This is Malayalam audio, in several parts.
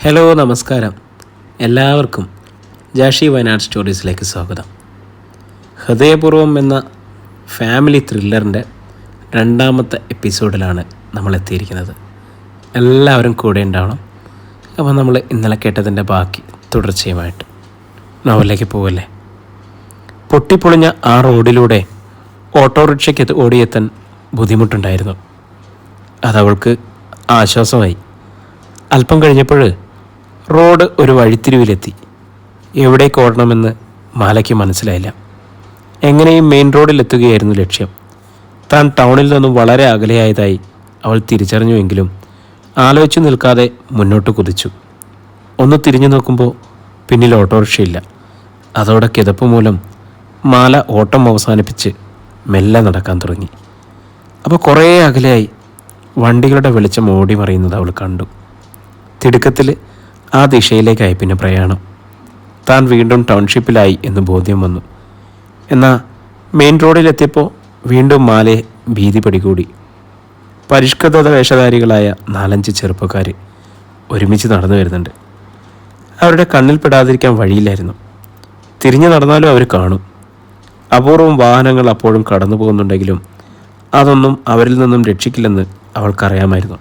ഹലോ നമസ്കാരം. എല്ലാവർക്കും ജാഷി വയനാട് സ്റ്റോറീസിലേക്ക് സ്വാഗതം. ഹൃദയപൂർവ്വം എന്ന ഫാമിലി ത്രില്ലറിൻ്റെ രണ്ടാമത്തെ എപ്പിസോഡിലാണ് നമ്മൾ എത്തിയിരിക്കുന്നത്. എല്ലാവരും കൂടെ ഉണ്ടാവണം. അപ്പോൾ നമ്മൾ ഇന്നലെ കേട്ടതിൻ്റെ ബാക്കി തുടർച്ചയുമായിട്ട് നോവലിലേക്ക് പോവല്ലേ. പൊട്ടിപ്പൊളിഞ്ഞ ആ റോഡിലൂടെ ഓട്ടോറിക്ഷയ്ക്ക് ഓടിയെത്താൻ ബുദ്ധിമുട്ടുണ്ടായിരുന്നു. അതവൾക്ക് ആശ്വാസമായി. അല്പം കഴിഞ്ഞപ്പോൾ റോഡ് ഒരു വഴിത്തിരിവിലെത്തി. എവിടേക്ക് ഓടണമെന്ന് മാലയ്ക്ക് മനസ്സിലായില്ല. എങ്ങനെയും മെയിൻ റോഡിലെത്തുകയായിരുന്നു ലക്ഷ്യം. താൻ ടൗണിൽ നിന്നും വളരെ അകലെയായതായി അവൾ തിരിച്ചറിഞ്ഞുവെങ്കിലും ആലോചിച്ചു നിൽക്കാതെ മുന്നോട്ട് കുതിച്ചു. ഒന്ന് തിരിഞ്ഞു നോക്കുമ്പോൾ പിന്നിൽ ഓട്ടോറിക്ഷയില്ല. അതോടെ കിതപ്പ് മൂലം മാല ഓട്ടം അവസാനിപ്പിച്ച് മെല്ലെ നടക്കാൻ തുടങ്ങി. അപ്പോൾ കുറേ അകലെയായി വണ്ടികളുടെ വെളിച്ചം ഓടി മറിയുന്നത് അവൾ കണ്ടു. തിടുക്കത്തിൽ ആ ദിശയിലേക്കായി പിന്നെ പ്രയാണം. താൻ വീണ്ടും ടൗൺഷിപ്പിലായി എന്ന് ബോധ്യം വന്നു. എന്നാൽ മെയിൻ റോഡിലെത്തിയപ്പോൾ വീണ്ടും മാലയെ ഭീതി പിടികൂടി. പരിഷ്കൃത വേഷധാരികളായ 4-5 ചെറുപ്പക്കാർ ഒരുമിച്ച് നടന്നു വരുന്നുണ്ട്. അവരുടെ കണ്ണിൽ പെടാതിരിക്കാൻ വഴിയില്ലായിരുന്നു. തിരിഞ്ഞു നടന്നാലും അവർ കാണും. അപൂർവം വാഹനങ്ങൾ അപ്പോഴും കടന്നു പോകുന്നുണ്ടെങ്കിലും അതൊന്നും അവരിൽ നിന്നും രക്ഷിക്കില്ലെന്ന് അവൾക്കറിയാമായിരുന്നു.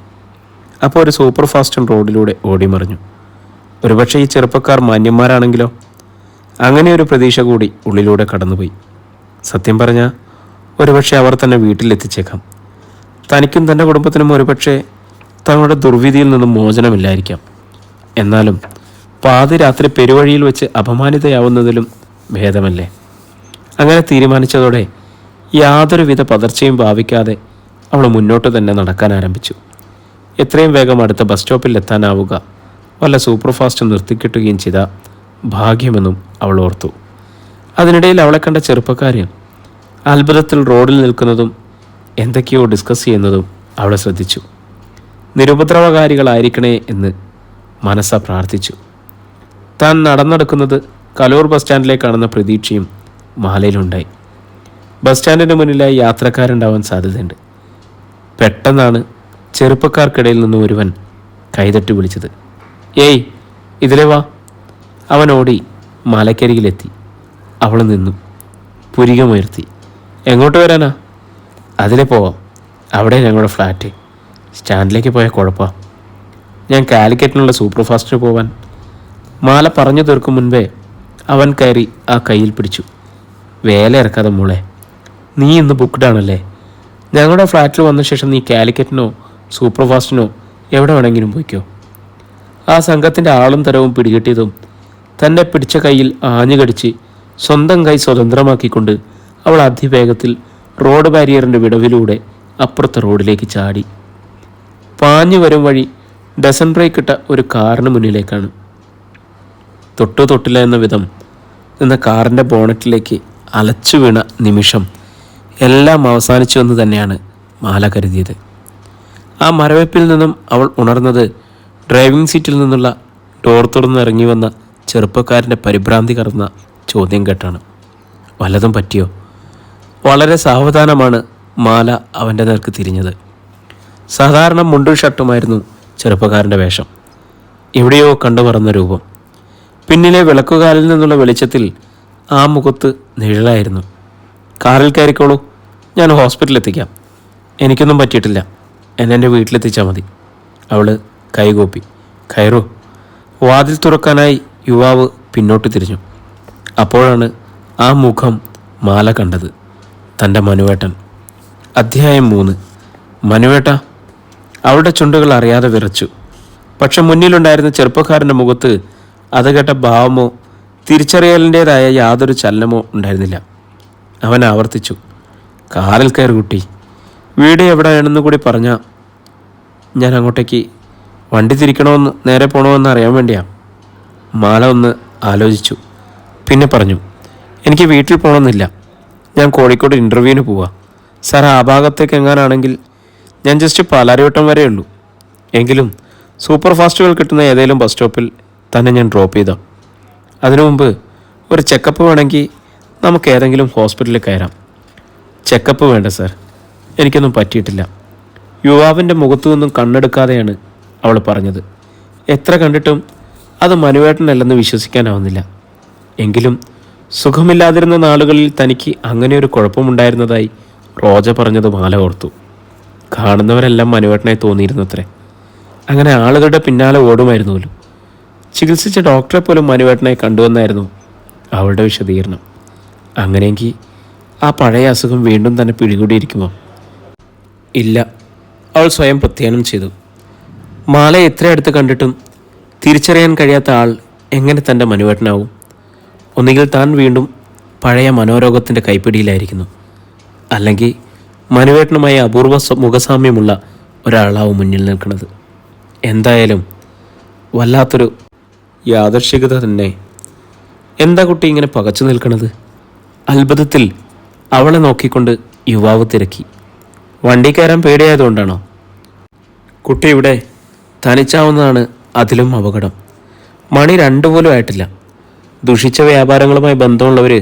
അപ്പോൾ ഒരു സൂപ്പർ ഫാസ്റ്റ് റോഡിലൂടെ ഓടിമറിഞ്ഞു. ഒരുപക്ഷെ ഈ ചെറുപ്പക്കാർ മാന്യന്മാരാണെങ്കിലോ? അങ്ങനെ ഒരു പ്രതീക്ഷ കൂടി ഉള്ളിലൂടെ കടന്നുപോയി. സത്യം പറഞ്ഞാൽ ഒരുപക്ഷെ അവർ തന്നെ വീട്ടിലെത്തിച്ചേക്കാം. തനിക്കും തൻ്റെ കുടുംബത്തിനും ഒരുപക്ഷെ തങ്ങളുടെ ദുർവിധിയിൽ നിന്നും മോചനമില്ലായിരിക്കാം. എന്നാലും പാതിരാത്രി പെരുവഴിയിൽ വെച്ച് അപമാനിതയാവുന്നതിലും ഭേദമല്ലേ? അങ്ങനെ തീരുമാനിച്ചതോടെ യാതൊരുവിധ പതർച്ചയും ഭാവിക്കാതെ അവൾ മുന്നോട്ട് തന്നെ നടക്കാൻ ആരംഭിച്ചു. എത്രയും വേഗം അടുത്ത ബസ് സ്റ്റോപ്പിൽ എത്താനാവുക, വല്ല സൂപ്പർ ഫാസ്റ്റ് നിർത്തിക്കിട്ടുകയും ചെയ്ത ഭാഗ്യമെന്നും അവൾ ഓർത്തു. അതിനിടയിൽ അവളെ കണ്ട ചെറുപ്പക്കാർ അത്ഭുതത്തിൽ റോഡിൽ നിൽക്കുന്നതും എന്തൊക്കെയോ ഡിസ്കസ് ചെയ്യുന്നതും അവളെ ശ്രദ്ധിച്ചു. നിരുപദ്രവകാരികളായിരിക്കണേ എന്ന് മനസ്സാ പ്രാർത്ഥിച്ചു. താൻ നടന്നെടുക്കുന്നത് കലൂർ ബസ് സ്റ്റാൻഡിലേക്കാണെന്ന പ്രതീക്ഷയും മാലയിലുണ്ടായി. ബസ് സ്റ്റാൻഡിന് മുന്നിലായി യാത്രക്കാരുണ്ടാവാൻ സാധ്യതയുണ്ട്. പെട്ടെന്നാണ് ചെറുപ്പക്കാർക്കിടയിൽ നിന്ന് ഒരുവൻ കൈതട്ടി വിളിച്ചത്. ഏയ്, ഇതിലെ വാ. അവൻ ഓടി മലക്കരികിലെത്തി. അവൾ നിന്നു പുരികമുയർത്തി. എങ്ങോട്ട് വരാനാ? അതിലെ പോവാം. അവിടെ ഞങ്ങളുടെ ഫ്ലാറ്റ്. സ്റ്റാൻഡിലേക്ക് പോയാൽ കുഴപ്പമാണ്. ഞാൻ കാലിക്കറ്റിനുള്ള സൂപ്പർ ഫാസ്റ്റിന് പോവാൻ. മാല പറഞ്ഞു തീർക്കും മുൻപേ അവൻ കയറി ആ കയ്യിൽ പിടിച്ചു. വേല ഇറക്കാതെ മോളെ, നീ ഇന്ന് ബുക്ക്ഡാണല്ലേ? ഞങ്ങളുടെ ഫ്ലാറ്റിൽ വന്ന ശേഷം നീ കാലിക്കറ്റിനോ സൂപ്പർ ഫാസ്റ്റിനോ എവിടെ വേണമെങ്കിലും പോയിക്കോ. ആ സംഘത്തിൻ്റെ ആളും തരവും പിടികിട്ടിയതും തന്നെ പിടിച്ച കൈയിൽ ആഞ്ഞുകടിച്ച് സ്വന്തം കൈ സ്വതന്ത്രമാക്കിക്കൊണ്ട് അവൾ അതിവേഗത്തിൽ റോഡ് ബാരിയറിൻ്റെ വിടവിലൂടെ അപ്പുറത്തെ റോഡിലേക്ക് ചാടി. പാഞ്ഞു വരും വഴി ഡസൻ ബ്രേക്ക് ഇട്ട ഒരു കാറിന് മുന്നിലേക്കാണ്. തൊട്ടില്ല എന്ന വിധം നിന്ന കാറിൻ്റെ ബോണറ്റിലേക്ക് അലച്ചു വീണ നിമിഷം എല്ലാം അവസാനിച്ചു എന്ന് തന്നെയാണ് മാല കരുതിയത്. ആ മരവെപ്പിൽ നിന്നും അവൾ ഉണർന്നത് ഡ്രൈവിംഗ് സീറ്റിൽ നിന്നുള്ള ഡോർ തുറന്നിറങ്ങി വന്ന ചെറുപ്പക്കാരൻ്റെ പരിഭ്രാന്തി കറന്ന ചോദ്യം കേട്ടാണ്. വല്ലതും പറ്റിയോ? വളരെ സാവധാനമാണ് മാല അവൻ്റെ നേർക്ക് തിരിഞ്ഞത്. സാധാരണ മുണ്ടും ഷർട്ടുമായിരുന്നു ചെറുപ്പക്കാരൻ്റെ വേഷം. എവിടെയോ കണ്ടുപറന്ന രൂപം. പിന്നിലെ വിളക്കുകാലിൽ നിന്നുള്ള വെളിച്ചത്തിൽ ആ മുഖത്ത് നിഴലായിരുന്നു. കാറിൽ കയറിക്കോളൂ, ഞാൻ ഹോസ്പിറ്റലിൽ എത്തിക്കാം. എനിക്കൊന്നും പറ്റിയിട്ടില്ല, എന്നെ വീട്ടിലെത്തിച്ചാൽ മതി. അവൾ കൈകൂപ്പി. കയറൂ. വാതിൽ തുറക്കാനായി യുവാവ് പിന്നോട്ട് തിരിഞ്ഞു. അപ്പോഴാണ് ആ മുഖം മാല കണ്ടത്. തൻ്റെ മനുവേട്ടൻ. അധ്യായം 3. മനുവേട്ട. അവളുടെ ചുണ്ടുകൾ അറിയാതെ വിറച്ചു. പക്ഷെ മുന്നിലുണ്ടായിരുന്ന ചെറുപ്പക്കാരൻ്റെ മുഖത്ത് അത് കേട്ട ഭാവമോ തിരിച്ചറിയലിൻ്റേതായ യാതൊരു ചലനമോ ഉണ്ടായിരുന്നില്ല. അവൻ ആവർത്തിച്ചു. കാറിൽ കയറി കുട്ടി. വീട് എവിടെയാണെന്ന് കൂടി പറഞ്ഞാൽ ഞാൻ അങ്ങോട്ടേക്ക് വണ്ടി തിരിക്കണമെന്ന് നേരെ പോകണമെന്ന് അറിയാൻ വേണ്ടിയാ. മാല ഒന്ന് ആലോചിച്ചു. പിന്നെ പറഞ്ഞു, എനിക്ക് വീട്ടിൽ പോകണമെന്നില്ല. ഞാൻ കോഴിക്കോട് ഇൻ്റർവ്യൂവിന് പോവാ. സാർ ആ ഭാഗത്തേക്ക് എങ്ങാനാണെങ്കിൽ ഞാൻ ജസ്റ്റ് പാലാരിവട്ടം വരെ ഉള്ളൂ. എങ്കിലും സൂപ്പർ ഫാസ്റ്റുകൾ കിട്ടുന്ന ഏതെങ്കിലും ബസ് സ്റ്റോപ്പിൽ തന്നെ ഞാൻ ഡ്രോപ്പ് ചെയ്താം. അതിനു മുമ്പ് ഒരു ചെക്കപ്പ് വേണമെങ്കിൽ നമുക്ക് ഏതെങ്കിലും ഹോസ്പിറ്റലിൽ കയറാം. ചെക്കപ്പ് വേണ്ട സാർ, എനിക്കൊന്നും പറ്റിയിട്ടില്ല. യുവാവിൻ്റെ മുഖത്തു നിന്നും കണ്ണെടുക്കാതെയാണ് അവൾ പറഞ്ഞത്. എത്ര കണ്ടിട്ടും അത് മനുവേട്ടനല്ലെന്ന് വിശ്വസിക്കാനാവുന്നില്ല. എങ്കിലും സുഖമില്ലാതിരുന്ന നാളുകളിൽ തനിക്ക് അങ്ങനെ ഒരു കുഴപ്പമുണ്ടായിരുന്നതായി റോജ പറഞ്ഞത് മാല ഓർത്തു. കാണുന്നവരെല്ലാം മനുവേട്ടനായി തോന്നിയിരുന്നത്രേ. അങ്ങനെ ആളുകളുടെ പിന്നാലെ ഓടുമായിരുന്നുവല്ലോ. ചികിത്സിച്ച ഡോക്ടറെ പോലും മനുവേട്ടനായി കണ്ടുവന്നായിരുന്നു അവളുടെ വിശദീകരണം. അങ്ങനെയെങ്കിൽ ആ പഴയ അസുഖം വീണ്ടും തന്നെ പിടികൂടിയിരിക്കുമോ? ഇല്ല, അവൾ സ്വയം പ്രത്യാനം ചെയ്തു. മാല എത്ര അടുത്ത് കണ്ടിട്ടും തിരിച്ചറിയാൻ കഴിയാത്ത ആൾ എങ്ങനെ തൻ്റെ മനുവേട്ടനാവും? ഒന്നുകിൽ താൻ വീണ്ടും പഴയ മനോരോഗത്തിൻ്റെ കൈപ്പിടിയിലായിരിക്കുന്നു, അല്ലെങ്കിൽ മനുവേട്ടനുമായി അപൂർവ മുഖസാമ്യമുള്ള ഒരാളാവും മുന്നിൽ നിൽക്കുന്നത്. എന്തായാലും വല്ലാത്തൊരു യാദർശികത തന്നെ. എന്താ കുട്ടി ഇങ്ങനെ പകച്ചു നിൽക്കുന്നത്? അത്ഭുതത്തിൽ അവളെ നോക്കിക്കൊണ്ട് യുവാവ് തിരക്കി. വണ്ടി കയറാൻ പേടിയായതുകൊണ്ടാണോ? കുട്ടി ഇവിടെ തനിച്ചാവുന്നതാണ് അതിലും അപകടം. മണി 2 പോലും ആയിട്ടില്ല. ദുഷിച്ച വ്യാപാരങ്ങളുമായി ബന്ധമുള്ളവർ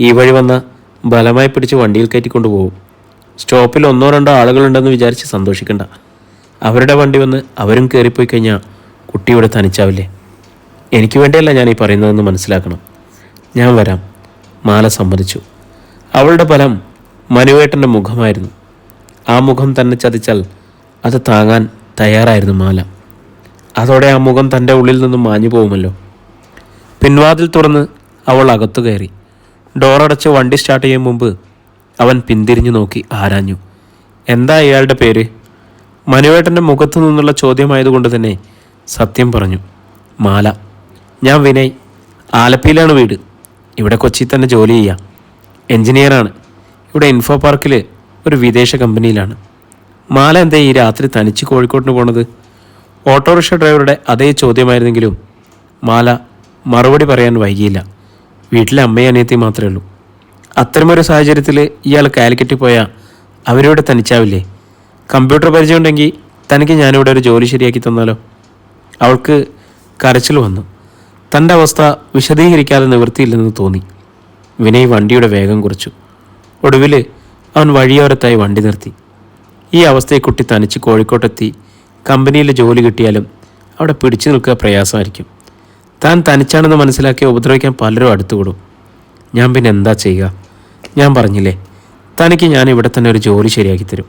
ഈ വഴി വന്ന ബലമായി പിടിച്ച് വണ്ടിയിൽ കയറ്റിക്കൊണ്ടു പോകും. സ്റ്റോപ്പിൽ 1-2 ആളുകളുണ്ടെന്ന് വിചാരിച്ച് സന്തോഷിക്കണ്ട. അവരുടെ വണ്ടി വന്ന് അവരും കയറിപ്പോയി കഴിഞ്ഞാൽ കുട്ടി ഇവിടെ തനിച്ചാവില്ലേ? എനിക്ക് വേണ്ടിയല്ല ഞാൻ ഈ പറയുന്നതെന്ന് മനസ്സിലാക്കണം. ഞാൻ വരാം. മാല സമ്മതിച്ചു. അവളുടെ ഫലം മനുവേട്ടൻ്റെ മുഖമായിരുന്നു. ആ മുഖം തന്നെ ചതിച്ചാൽ അത് താങ്ങാൻ തയ്യാറായിരുന്നു മാല. അതോടെ ആ മുഖം തൻ്റെ ഉള്ളിൽ നിന്നും മാഞ്ഞു പോകുമല്ലോ. പിൻവാതിൽ തുറന്ന് അവൾ അകത്തു കയറി. ഡോറടച്ച് വണ്ടി സ്റ്റാർട്ട് ചെയ്യും മുമ്പ് അവൻ പിന്തിരിഞ്ഞു നോക്കി ആരാഞ്ഞു. എന്താ ഇയാളുടെ പേര്? മനുവേട്ടൻ്റെ മുഖത്തു നിന്നുള്ള ചോദ്യമായതുകൊണ്ട് തന്നെ സത്യം പറഞ്ഞു. മാല. ഞാൻ വിനയ്. ആലപ്പിയിലാണ് വീട്. ഇവിടെ കൊച്ചിയിൽ തന്നെ ജോലി ചെയ്യാം. എൻജിനീയറാണ്. ഇവിടെ ഇൻഫോ പാർക്കിൽ ഒരു വിദേശ കമ്പനിയിലാണ്. മാല എന്താ ഈ രാത്രി തനിച്ച് കോഴിക്കോട്ടിന് പോണത്? ഓട്ടോറിക്ഷ ഡ്രൈവറുടെ അതേ ചോദ്യമായിരുന്നെങ്കിലും മാല മറുപടി പറയാൻ വൈകിയില്ല. വീട്ടിലെ അമ്മയും അനിയത്തി മാത്രമേ ഉള്ളൂ. അത്തരമൊരു സാഹചര്യത്തിൽ ഇയാൾ കാലിക്കറ്റിൽ പോയാൽ അവരിവിടെ തനിച്ചാവില്ലേ? കമ്പ്യൂട്ടർ പരിചയം ഉണ്ടെങ്കിൽ തനിക്ക് ഞാനിവിടെ ഒരു ജോലി ശരിയാക്കി തന്നാലോ? അവൾക്ക് കരച്ചിൽ വന്നു. തൻ്റെ അവസ്ഥ വിശദീകരിക്കാതെ നിവൃത്തിയില്ലെന്ന് തോന്നി. വിനയ് വണ്ടിയുടെ വേഗം കുറച്ചു. ഒടുവിൽ അവൻ വഴിയോരത്തായി വണ്ടി നിർത്തി. ഈ അവസ്ഥയെ കുട്ടി തനിച്ച് കോഴിക്കോട്ടെത്തി കമ്പനിയിൽ ജോലി കിട്ടിയാലും അവിടെ പിടിച്ചു നിൽക്കുക പ്രയാസമായിരിക്കും. താൻ തനിച്ചാണെന്ന് മനസ്സിലാക്കി ഉപദ്രവിക്കാൻ പലരും അടുത്തുകൂടും. ഞാൻ പിന്നെ എന്താ ചെയ്യുക? ഞാൻ പറഞ്ഞില്ലേ, തനിക്ക് ഞാൻ ഇവിടെ തന്നെ ഒരു ജോലി ശരിയാക്കി തരും.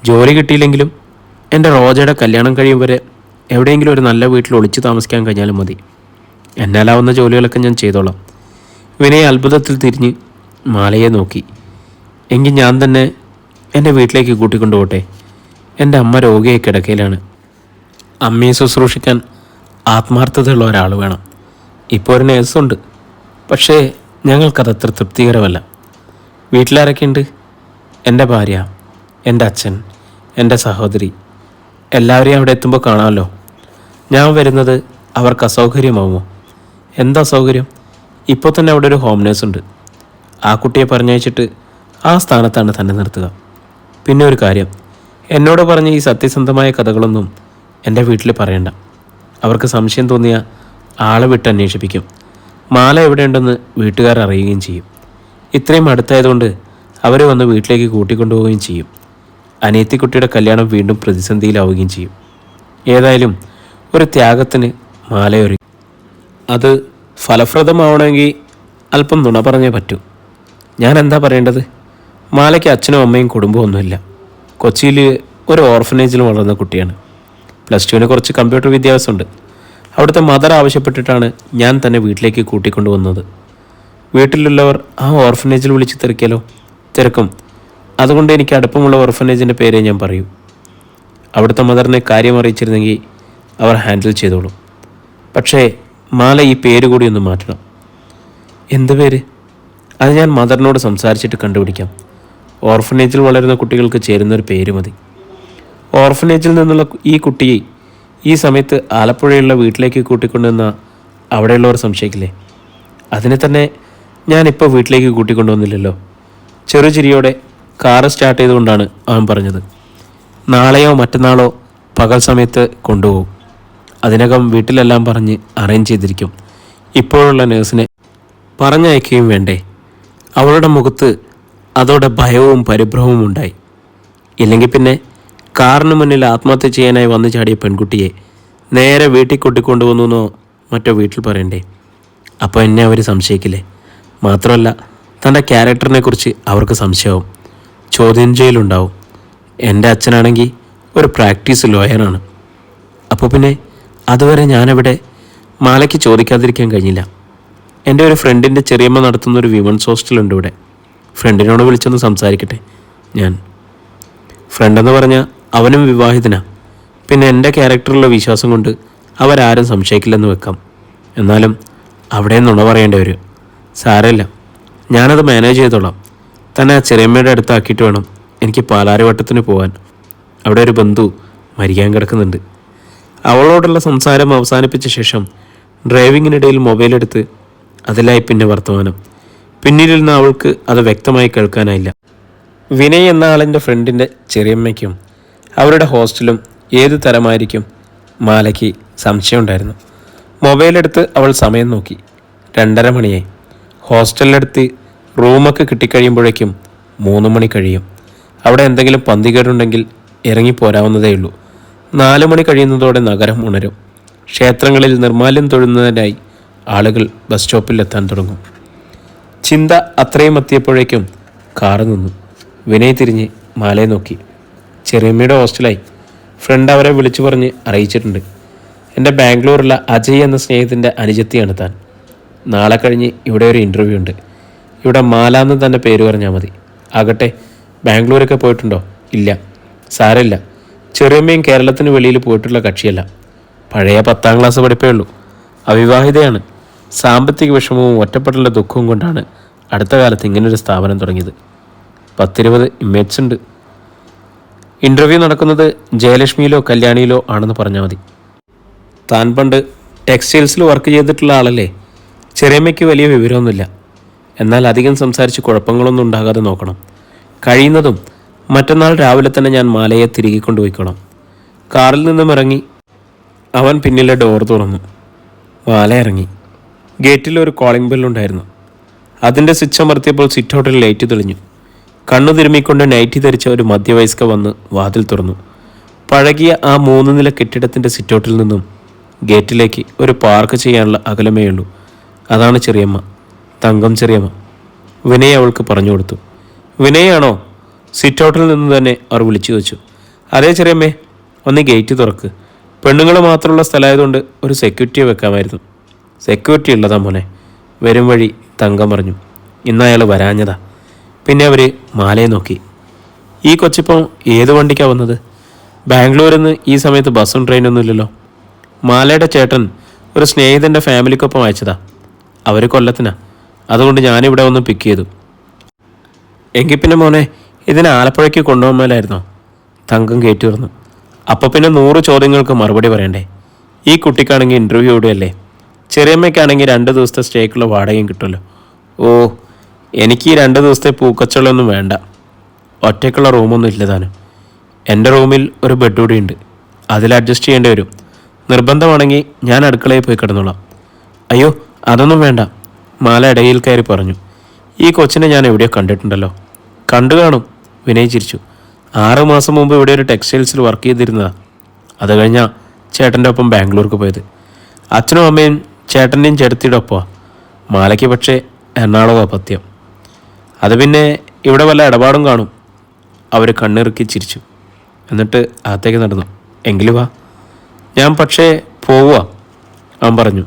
ജോലി കിട്ടിയില്ലെങ്കിലും എൻ്റെ റോജയുടെ കല്യാണം കഴിയും വരെ എവിടെയെങ്കിലും ഒരു നല്ല വീട്ടിൽ ഒളിച്ചു താമസിക്കാൻ കഴിഞ്ഞാലും മതി. എന്നാലാവുന്ന ജോലികളൊക്കെ ഞാൻ ചെയ്തോളാം. വിനയ് അത്ഭുതത്തിൽ തിരിഞ്ഞ് മാലയെ നോക്കി. എങ്കിൽ ഞാൻ തന്നെ എൻ്റെ വീട്ടിലേക്ക് കൂട്ടിക്കൊണ്ടുപോട്ടെ. എൻ്റെ അമ്മ രോഗിയായി കിടക്കയിലാണ്. അമ്മയെ ശുശ്രൂഷിക്കാൻ ആത്മാർത്ഥതയുള്ള ഒരാൾ വേണം. ഇപ്പോൾ ഒരു നേഴ്സുണ്ട്, പക്ഷേ ഞങ്ങൾക്കതത്ര തൃപ്തികരമല്ല. വീട്ടിലാരൊക്കെയുണ്ട്? എൻ്റെ ഭാര്യ, എൻ്റെ അച്ഛൻ, എൻ്റെ സഹോദരി. എല്ലാവരെയും അവിടെ എത്തുമ്പോൾ കാണാമല്ലോ. ഞാൻ വരുന്നത് അവർക്ക് അസൗകര്യമാവുമോ? എന്താ സൗകര്യം? ഇപ്പോൾ തന്നെ അവിടെ ഒരു ഹോം നേഴ്സുണ്ട്. ആ കുട്ടിയെ പറഞ്ഞയച്ചിട്ട് ആ സ്ഥാനത്താണ് തന്നെ നിർത്തുക. പിന്നെ ഒരു കാര്യം, എന്നോട് പറഞ്ഞ ഈ സത്യസന്ധമായ കഥകളൊന്നും എൻ്റെ വീട്ടിൽ പറയണ്ട. അവർക്ക് സംശയം തോന്നിയ ആളെ വിട്ട് അന്വേഷിപ്പിക്കും. മാല എവിടെയുണ്ടെന്ന് വീട്ടുകാർ അറിയുകയും ചെയ്യും. ഇത്രയും അടുത്തായതുകൊണ്ട് അവർ വന്ന് വീട്ടിലേക്ക് കൂട്ടിക്കൊണ്ടുപോവുകയും ചെയ്യും. അനിയത്തിക്കുട്ടിയുടെ കല്യാണം വീണ്ടും പ്രതിസന്ധിയിലാവുകയും ചെയ്യും. ഏതായാലും ഒരു ത്യാഗത്തിന് മാലയൊരുങ്ങി. അത് ഫലപ്രദമാവണമെങ്കിൽ അല്പം നുണ പറഞ്ഞേ പറ്റൂ. ഞാൻ എന്താ പറയേണ്ടത്? മാലയ്ക്ക് അച്ഛനും അമ്മയും കുടുംബമൊന്നുമില്ല. കൊച്ചിയിൽ ഒരു ഓർഫനേജിൽ വളർന്ന കുട്ടിയാണ്. +2 കുറച്ച് കമ്പ്യൂട്ടർ വിദ്യാഭ്യാസമുണ്ട്. അവിടുത്തെ മദർ ആവശ്യപ്പെട്ടിട്ടാണ് ഞാൻ തന്നെ വീട്ടിലേക്ക് കൂട്ടിക്കൊണ്ടുവന്നത്. വീട്ടിലുള്ളവർ ആ ഓർഫനേജിൽ വിളിച്ച് തിരക്കിയാലോ? തിരക്കും. അതുകൊണ്ട് എനിക്ക് അടുപ്പമുള്ള ഓർഫനേജിൻ്റെ പേരേ ഞാൻ പറയൂ. അവിടുത്തെ മദറിനെ കാര്യം അറിയിച്ചിരുന്നെങ്കിൽ അവർ ഹാൻഡിൽ ചെയ്തോളും. പക്ഷേ മാല ഈ പേര് കൂടി ഒന്ന് മാറ്റണം. എന്ത് പേര്? അത് ഞാൻ മദറിനോട് സംസാരിച്ചിട്ട് കണ്ടുപിടിക്കാം. ഓർഫനേജിൽ വളരുന്ന കുട്ടികൾക്ക് ചേരുന്നൊരു പേര് മതി. ഓർഫനേജിൽ നിന്നുള്ള ഈ കുട്ടിയെ ഈ സമയത്ത് ആലപ്പുഴയുള്ള വീട്ടിലേക്ക് കൂട്ടിക്കൊണ്ടുവന്ന അവിടെയുള്ളവർ സംശയിക്കില്ലേ? അതിനെ തന്നെ ഞാനിപ്പോൾ വീട്ടിലേക്ക് കൂട്ടിക്കൊണ്ടുവന്നില്ലല്ലോ. ചെറുചിരിയോടെ കാറ് സ്റ്റാർട്ട് ചെയ്തുകൊണ്ടാണ് അവൻ പറഞ്ഞത്. നാളെയോ മറ്റന്നാളോ പകൽ സമയത്ത് കൊണ്ടുപോകും. അതിനകം വീട്ടിലെല്ലാം പറഞ്ഞ് അറേഞ്ച് ചെയ്തിരിക്കും. ഇപ്പോഴുള്ള നേഴ്സിനെ പറഞ്ഞയക്കുകയും വേണ്ടേ? അവളുടെ മുഖത്ത് അതോടെ ഭയവും പരിഭ്രമവും ഉണ്ടായി. ഇല്ലെങ്കിൽ പിന്നെ കാറിന് മുന്നിൽ ആത്മഹത്യ ചെയ്യാനായി വന്നു ചാടിയ പെൺകുട്ടിയെ നേരെ വീട്ടിൽ കൊട്ടിക്കൊണ്ടുവന്നു മറ്റോ വീട്ടിൽ പറയണ്ടേ? അപ്പോൾ എന്നെ അവർ സംശയിക്കില്ലേ? മാത്രമല്ല തൻ്റെ ക്യാരക്ടറിനെ കുറിച്ച് അവർക്ക് സംശയവും, ചോദ്യം ചെയ്യലുണ്ടാവും. എൻ്റെ അച്ഛനാണെങ്കിൽ ഒരു പ്രാക്ടീസ് ലോയറാണ്. അപ്പോൾ പിന്നെ അതുവരെ ഞാനവിടെ മാലയ്ക്ക് ചോദിക്കാതിരിക്കാൻ കഴിഞ്ഞില്ല. എൻ്റെ ഒരു ഫ്രണ്ടിൻ്റെ ചെറിയമ്മ നടത്തുന്ന ഒരു വിമൻസ് ഹോസ്റ്റലുണ്ട് ഇവിടെ. ഫ്രണ്ടിനോട് വിളിച്ചൊന്ന് സംസാരിക്കട്ടെ ഞാൻ. ഫ്രണ്ടെന്ന് പറഞ്ഞാൽ അവനും വിവാഹിതനാണ്. പിന്നെ എൻ്റെ ക്യാരക്ടറിലുള്ള വിശ്വാസം കൊണ്ട് അവരാരും സംശയിക്കില്ലെന്ന് വെക്കാം. എന്നാലും അവിടെ നുണ പറയേണ്ടി വരും. സാരമില്ല, ഞാനത് മാനേജ് ചെയ്തോളാം. തന്നെ ആ ചെറിയമ്മയുടെ അടുത്താക്കിയിട്ട് വേണം എനിക്ക് പാലാരിവട്ടത്തിന് പോകാൻ. അവിടെ ഒരു ബന്ധു മരിക്കാൻ കിടക്കുന്നുണ്ട്. അവളോടുള്ള സംസാരം അവസാനിപ്പിച്ച ശേഷം ഡ്രൈവിങ്ങിനിടയിൽ മൊബൈലെടുത്ത് അതിലായി പിന്നെ വർത്തമാനം. പിന്നിലിരുന്ന അവൾക്ക് അത് വ്യക്തമായി കേൾക്കാനായില്ല. വിനയ് എന്ന ആളിൻ്റെ ഫ്രണ്ടിൻ്റെ ചെറിയമ്മയ്ക്കും അവരുടെ ഹോസ്റ്റലും ഏത് തരമായിരിക്കും മാലയ്ക്ക് സംശയമുണ്ടായിരുന്നു. മൊബൈലെടുത്ത് അവൾ സമയം നോക്കി. 2:30 മണിയായി. ഹോസ്റ്റലിനടുത്ത് റൂമൊക്കെ കിട്ടിക്കഴിയുമ്പോഴേക്കും 3 മണി കഴിയും. അവിടെ എന്തെങ്കിലും പന്തികേടുണ്ടെങ്കിൽ ഇറങ്ങിപ്പോരാവുന്നതേയുള്ളൂ. 4 മണി കഴിയുന്നതോടെ നഗരം ഉണരും. ക്ഷേത്രങ്ങളിൽ നിർമ്മാല്യം തൊഴുന്നതിനായി ആളുകൾ ബസ് സ്റ്റോപ്പിൽ എത്താൻ തുടങ്ങും. ചിന്ത അത്രയും എത്തിയപ്പോഴേക്കും കാറ് നിന്നു. വിനയ് തിരിഞ്ഞ് മാലയെ നോക്കി. ചെറിയമ്മയുടെ ഹോസ്റ്റലായി. ഫ്രണ്ട് അവരെ വിളിച്ചു പറഞ്ഞ് അറിയിച്ചിട്ടുണ്ട്. എൻ്റെ ബാംഗ്ലൂരിലുള്ള അജയ് എന്ന സ്നേഹിതൻ്റെ അനുജത്തിയാണ് താൻ. നാളെ കഴിഞ്ഞ് ഇവിടെ ഒരു ഇൻ്റർവ്യൂ ഉണ്ട്. ഇവിടെ മാല എന്ന് തന്നെ പേര് പറഞ്ഞാൽ മതി. ആകട്ടെ, ബാംഗ്ലൂരൊക്കെ പോയിട്ടുണ്ടോ? ഇല്ല. സാരമില്ല, ചെറിയമ്മയും കേരളത്തിന് വെളിയിൽ പോയിട്ടുള്ള കക്ഷിയല്ല. പഴയ 10ാം ക്ലാസ് പഠിപ്പേ ഉള്ളൂ. അവിവാഹിതയാണ്. സാമ്പത്തിക വിഷമവും ഒറ്റപ്പെട്ടുള്ള ദുഃഖവും കൊണ്ടാണ് അടുത്ത കാലത്ത് ഇങ്ങനൊരു സ്ഥാപനം തുടങ്ങിയത്. 10-20 ഇമേജ്സ് ഉണ്ട്. ഇൻ്റർവ്യൂ നടക്കുന്നത് ജയലക്ഷ്മിയിലോ കല്യാണിയിലോ ആണെന്ന് പറഞ്ഞാൽ മതി. താൻ പണ്ട് ടെക്സ്റ്റൈൽസിൽ വർക്ക് ചെയ്തിട്ടുള്ള ആളല്ലേ? ചെറിയമ്മയ്ക്ക് വലിയ വിവരമൊന്നുമില്ല. എന്നാൽ അധികം സംസാരിച്ച് കുഴപ്പങ്ങളൊന്നും ഉണ്ടാകാതെ നോക്കണം. കഴിയുന്നതും മറ്റന്നാൾ രാവിലെ തന്നെ ഞാൻ മാലയെ തിരികെ കൊണ്ടുപോയിക്കോളാം. കാറിൽ നിന്നും ഇറങ്ങി അവൻ പിന്നിലെ ഡോർ തുറന്നു. മാല ഇറങ്ങി. ഗേറ്റിൽ ഒരു കോളിംഗ് ബെല്ലുണ്ടായിരുന്നു. അതിൻ്റെ സ്വിച്ച് അമർത്തിയപ്പോൾ സിറ്റ് ഔട്ടിൽ ലൈറ്റ് തെളിഞ്ഞു. കണ്ണു തിരുമ്മിക്കൊണ്ട് നൈറ്റി ധരിച്ച ഒരു മധ്യവയസ്ക വന്ന് വാതിൽ തുറന്നു. പഴകിയ ആ 3 നില കെട്ടിടത്തിൻ്റെ സിറ്റ് ഔട്ടിൽ നിന്നും ഗേറ്റിലേക്ക് ഒരു പാർക്ക് ചെയ്യാനുള്ള അകലമേ ഉള്ളൂ. അതാണ് ചെറിയമ്മ, തങ്കം ചെറിയമ്മ. വിനയ് അവൾക്ക് പറഞ്ഞു കൊടുത്തു. വിനയാണോ? സിറ്റ് ഔട്ടിൽ നിന്ന് തന്നെ അവർ വിളിച്ചു വെച്ചു. അതേ ചെറിയമ്മേ, ഒന്ന് ഗേറ്റ് തുറക്ക്. പെണ്ണുങ്ങൾ മാത്രമുള്ള സ്ഥലമായതുകൊണ്ട് ഒരു സെക്യൂരിറ്റിയെ വെക്കാമായിരുന്നു. സെക്യൂരിറ്റി ഉള്ളതാ മോനെ. വരും വഴി തങ്കം പറഞ്ഞു. ഇന്ന് അയാൾ വരാഞ്ഞതാ. പിന്നെ അവർ മാലയെ നോക്കി. ഈ കൊച്ചിപ്പം ഏത് വണ്ടിക്കാണ് വന്നത്? ബാംഗ്ലൂരിൽ നിന്ന് ഈ സമയത്ത് ബസ്സും ട്രെയിനൊന്നും ഇല്ലല്ലോ. മാലയുടെ ചേട്ടൻ ഒരു സ്നേഹിതൻ്റെ ഫാമിലിക്കൊപ്പം അയച്ചതാ. അവർ കൊല്ലത്തിനാ. അതുകൊണ്ട് ഞാനിവിടെ ഒന്ന് പിക്ക് ചെയ്തു. എങ്കിൽ പിന്നെ മോനെ ഇതിനെ ആലപ്പുഴയ്ക്ക് കൊണ്ടുപോകുമ്പോഴായിരുന്നോ? തങ്കം കയറ്റി തുറന്നു. അപ്പം പിന്നെ 100 ചോദ്യങ്ങൾക്ക് മറുപടി പറയണ്ടേ? ഈ കുട്ടിക്കാണെങ്കിൽ ഇൻ്റർവ്യൂ ഇവിടെയല്ലേ. ചെറിയമ്മയ്ക്കാണെങ്കിൽ 2 ദിവസത്തെ സ്റ്റേക്കുള്ള വാടകയും കിട്ടുമല്ലോ. ഓ, എനിക്ക് ഈ 2 ദിവസത്തെ പൂക്കച്ചവടമൊന്നും വേണ്ട. ഒറ്റയ്ക്കുള്ള റൂമൊന്നും ഇല്ലതാനും. എൻ്റെ റൂമിൽ ഒരു ബെഡ് കൂടി ഉണ്ട്. അതിൽ അഡ്ജസ്റ്റ് ചെയ്യേണ്ടി വരും. നിർബന്ധമാണെങ്കിൽ ഞാൻ അടുക്കളയിൽ പോയി കിടന്നോളാം. അയ്യോ, അതൊന്നും വേണ്ട, മാല ഇടയിൽ കയറി പറഞ്ഞു. ഈ കൊച്ചിനെ ഞാൻ എവിടെയോ കണ്ടിട്ടുണ്ടല്ലോ. കണ്ടു കാണും. വിനയ് ചിരിച്ചു. 6 മാസം മുമ്പ് ഇവിടെ ഒരു ടെക്സ്റ്റൈൽസിൽ വർക്ക് ചെയ്തിരുന്നതാ. അത് കഴിഞ്ഞാൽ ചേട്ടൻ്റെ ഒപ്പം ബാംഗ്ലൂർക്ക് പോയത്. അച്ഛനും അമ്മയും ചേട്ടൻ്റെയും ചേട്ടത്തിയുടെ ഒപ്പമാണ്. മാലയ്ക്ക് പക്ഷേ എറണാകുളം പത്യം. അത് പിന്നെ ഇവിടെ വല്ല ഇടപാടും കാണും. അവർ കണ്ണിറുക്കി ചിരിച്ചു. എന്നിട്ട് അകത്തേക്ക് നടന്നു. എങ്കിലും വാ. ഞാൻ പക്ഷേ പോവുക, അവൻ പറഞ്ഞു.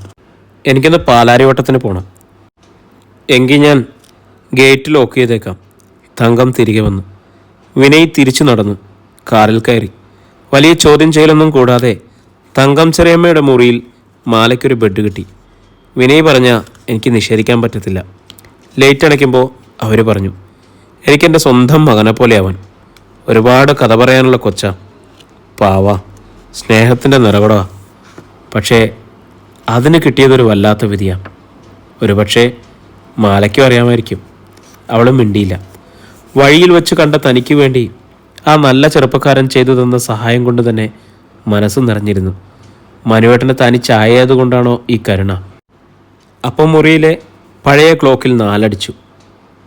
എനിക്കൊന്ന് പാലാരിവട്ടത്തിന് പോകണം. എങ്കിൽ ഞാൻ ഗേറ്റ് ലോക്ക് ചെയ്തേക്കാം. തങ്കം തിരികെ വന്നു. വിനയ് തിരിച്ചു നടന്നു. കാറിൽ കയറി. വലിയ ചോദ്യം ചെയ്യലൊന്നും കൂടാതെ തങ്കം ചെറിയമ്മയുടെ മുറിയിൽ മാലയ്ക്കൊരു ബെഡ് കിട്ടി. വിനയ് പറഞ്ഞാൽ എനിക്ക് നിഷേധിക്കാൻ പറ്റത്തില്ല. ലൈറ്റ് അണയ്ക്കുമ്പോൾ അവർ പറഞ്ഞു, എനിക്കെൻ്റെ സ്വന്തം മകനെ പോലെ അവൻ. ഒരുപാട് കഥ പറയാനുള്ള കൊച്ച. പാവ, സ്നേഹത്തിൻ്റെ നിറകുടവാ. പക്ഷേ അതിന് കിട്ടിയതൊരു വല്ലാത്ത വിധിയാണ്. ഒരുപക്ഷെ മാലയ്ക്കും അറിയാമായിരിക്കും. അവളും മിണ്ടിയില്ല. വഴിയിൽ വെച്ച് കണ്ട തനിക്ക് വേണ്ടി ആ നല്ല ചെറുപ്പക്കാരൻ ചെയ്തു തന്ന സഹായം കൊണ്ട് തന്നെ മനസ്സ് നിറഞ്ഞിരുന്നു. മനുവേട്ടന് തനിച്ചായതുകൊണ്ടാണോ ഈ കരുണ? അപ്പം മുറിയിലെ പഴയ ക്ലോക്കിൽ 4 അടിച്ചു.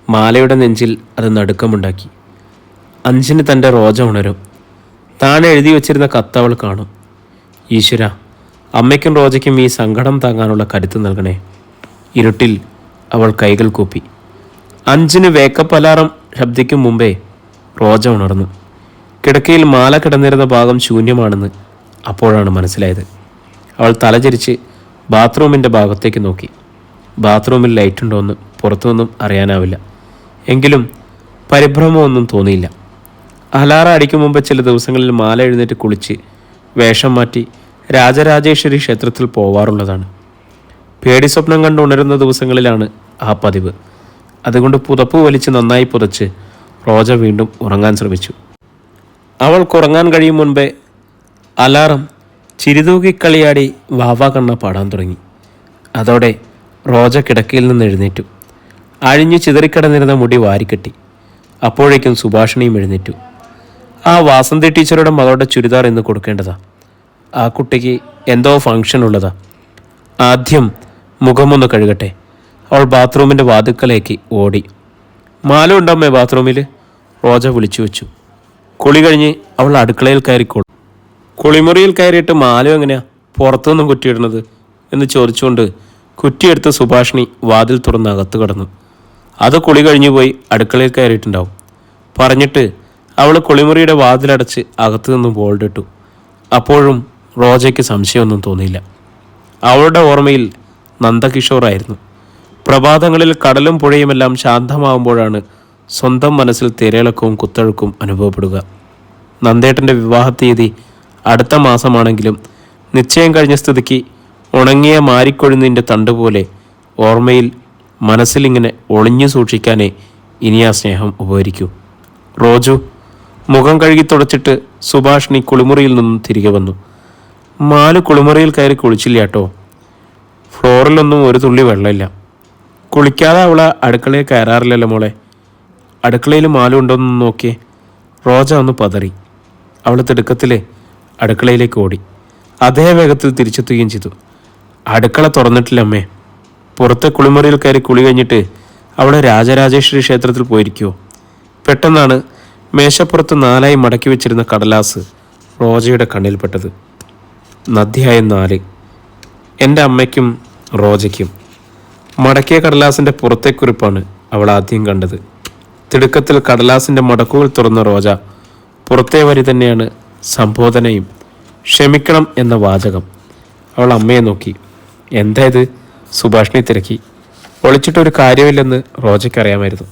മാലയുടെ നെഞ്ചിൽ അത് നടുക്കമുണ്ടാക്കി. 5-ന് തൻ്റെ റോജ ഉണരും. താൻ എഴുതി വച്ചിരുന്ന കത്ത് അവൾ കാണും. ഈശ്വര, അമ്മയ്ക്കും റോജയ്ക്കും ഈ സങ്കടം താങ്ങാനുള്ള കരുത്ത് നൽകണേ. ഇരുട്ടിൽ അവൾ കൈകൾ കൂപ്പി. 5 വേക്കപ്പ് അലാറം ശബ്ദിക്കും മുമ്പേ റോജ ഉണർന്നു. കിടക്കയിൽ മാല കിടന്നിരുന്ന ഭാഗം ശൂന്യമാണെന്ന് അപ്പോഴാണ് മനസ്സിലായത്. അവൾ തലചരിച്ച് ബാത്റൂമിൻ്റെ ഭാഗത്തേക്ക് നോക്കി. ബാത്റൂമിൽ ലൈറ്റുണ്ടോ എന്ന് പുറത്തുനിന്നും അറിയാനാവില്ല. എങ്കിലും പരിഭ്രമമൊന്നും തോന്നിയില്ല. അലാറം അടിക്കും മുമ്പ് ചില ദിവസങ്ങളിൽ മാല എഴുന്നേറ്റ് കുളിച്ച് വേഷം മാറ്റി രാജരാജേശ്വരി ക്ഷേത്രത്തിൽ പോവാറുള്ളതാണ്. പേടി സ്വപ്നം കണ്ട് ഉണരുന്ന ദിവസങ്ങളിലാണ് ആ പതിവ്. അതുകൊണ്ട് പുതപ്പ് വലിച്ച് നന്നായി പുതച്ച് റോജ വീണ്ടും ഉറങ്ങാൻ ശ്രമിച്ചു. അവൾക്ക് ഉറങ്ങാൻ കഴിയും മുൻപേ അലാറം ചിരിതൂകിക്കളിയാടി വാവാ കണ്ണ പാടാൻ തുടങ്ങി. അതോടെ റോജ കിടക്കയിൽ നിന്ന് എഴുന്നേറ്റു. അഴിഞ്ഞു ചിതറിക്കിടന്നിരുന്ന മുടി വാരിക്കെട്ടി. അപ്പോഴേക്കും സുഭാഷിണിയും എഴുന്നേറ്റു. ആ വാസന്തി ടീച്ചറുടെ മകളുടെ ചുരിദാർ ഇന്ന് കൊടുക്കേണ്ടതാ. ആ കുട്ടിക്ക് എന്തോ ഫംഗ്ഷൻ ഉള്ളതാ. ആദ്യം മുഖമൊന്ന് കഴുകട്ടെ. അവൾ ബാത്റൂമിൻ്റെ വാതുക്കലേക്ക് ഓടി. മാല ഉണ്ടമ്മേ ബാത്റൂമിൽ? റോജ വിളിച്ചു വെച്ചു. കുളി കഴിഞ്ഞ് അവൾ അടുക്കളയിൽ കയറിക്കോളും. കുളിമുറിയിൽ കയറിയിട്ട് മാല എങ്ങനെയാ പുറത്തുനിന്നും കുറ്റിയിടുന്നത് എന്ന് ചോദിച്ചുകൊണ്ട് കുറ്റിയെടുത്ത് സുഭാഷിണി വാതിൽ തുറന്ന് അകത്ത് കടന്നു. അത് കുളി കഴിഞ്ഞു പോയി അടുക്കളയിൽ കയറിയിട്ടുണ്ടാവും പറഞ്ഞിട്ട് അവൾ കുളിമുറിയുടെ വാതിലടച്ച് അകത്തു നിന്നും ബോൾഡിട്ടു. അപ്പോഴും റോജയ്ക്ക് സംശയമൊന്നും തോന്നിയില്ല. അവളുടെ ഓർമ്മയിൽ നന്ദകിഷോറായിരുന്നു. പ്രഭാതങ്ങളിൽ കടലും പുഴയുമെല്ലാം ശാന്തമാവുമ്പോഴാണ് സ്വന്തം മനസ്സിൽ തിരയിളക്കവും കുത്തഴുക്കും അനുഭവപ്പെടുക. നന്ദേട്ടൻ്റെ വിവാഹ തീയതി അടുത്ത മാസമാണെങ്കിലും നിശ്ചയം കഴിഞ്ഞ സ്ഥിതിക്ക് ഉണങ്ങിയ മാരിക്കൊഴുന്നിൻ്റെ തണ്ടുപോലെ ഓർമ്മയിൽ മനസ്സിലിങ്ങനെ ഒളിഞ്ഞു സൂക്ഷിക്കാനേ ഇനി ആ സ്നേഹം ഉപകരിക്കൂ. റോജു മുഖം കഴുകി തുടച്ചിട്ട് സുഭാഷിണി കുളിമുറിയിൽ നിന്നും തിരികെ വന്നു. മാലു കുളിമുറിയിൽ കയറി കുളിച്ചില്ല കേട്ടോ. ഫ്ലോറിലൊന്നും ഒരു തുള്ളി വെള്ളമില്ല. കുളിക്കാതെ അവളെ അടുക്കളയിൽ കയറാറില്ലല്ലോ മോളെ. അടുക്കളയിൽ മാലു ഉണ്ടോയെന്ന് നോക്കിയേ. റോജ ഒന്ന് പതറി. അവൾ തിടുക്കത്തിൽ അടുക്കളയിലേക്ക് ഓടി. അതേ വേഗത്തിൽ തിരിച്ചെത്തുകയും ചെയ്തു. അടുക്കള തുറന്നിട്ടില്ല അമ്മേ. പുറത്തെ കുളിമുറിയിൽ കയറി കുളി കഴിഞ്ഞിട്ട് അവിടെ രാജരാജേശ്വരി ക്ഷേത്രത്തിൽ പോയിരിക്കുമോ? പെട്ടെന്നാണ് മേശപ്പുറത്ത് 4 മടക്കി വെച്ചിരുന്ന കടലാസ് റോജയുടെ കണ്ണിൽപ്പെട്ടത്. അധ്യായം 4. എൻ്റെ അമ്മയ്ക്കും റോജയ്ക്കും. മടക്കിയ കടലാസിൻ്റെ പുറത്തെ കുറിപ്പാണ് അവൾ ആദ്യം കണ്ടത്. തിടുക്കത്തിൽ കടലാസിൻ്റെ മടക്കുകൾ തുറന്ന റോജ പുറത്തെ വരി തന്നെയാണ് സംബോധനയും ക്ഷമിക്കണം എന്ന വാചകം. അവൾ അമ്മയെ നോക്കി. എന്താ ഇത്? സുഭാഷിണി തിരക്കി. ഒളിച്ചിട്ടൊരു കാര്യമില്ലെന്ന് റോജയ്ക്കറിയാമായിരുന്നു.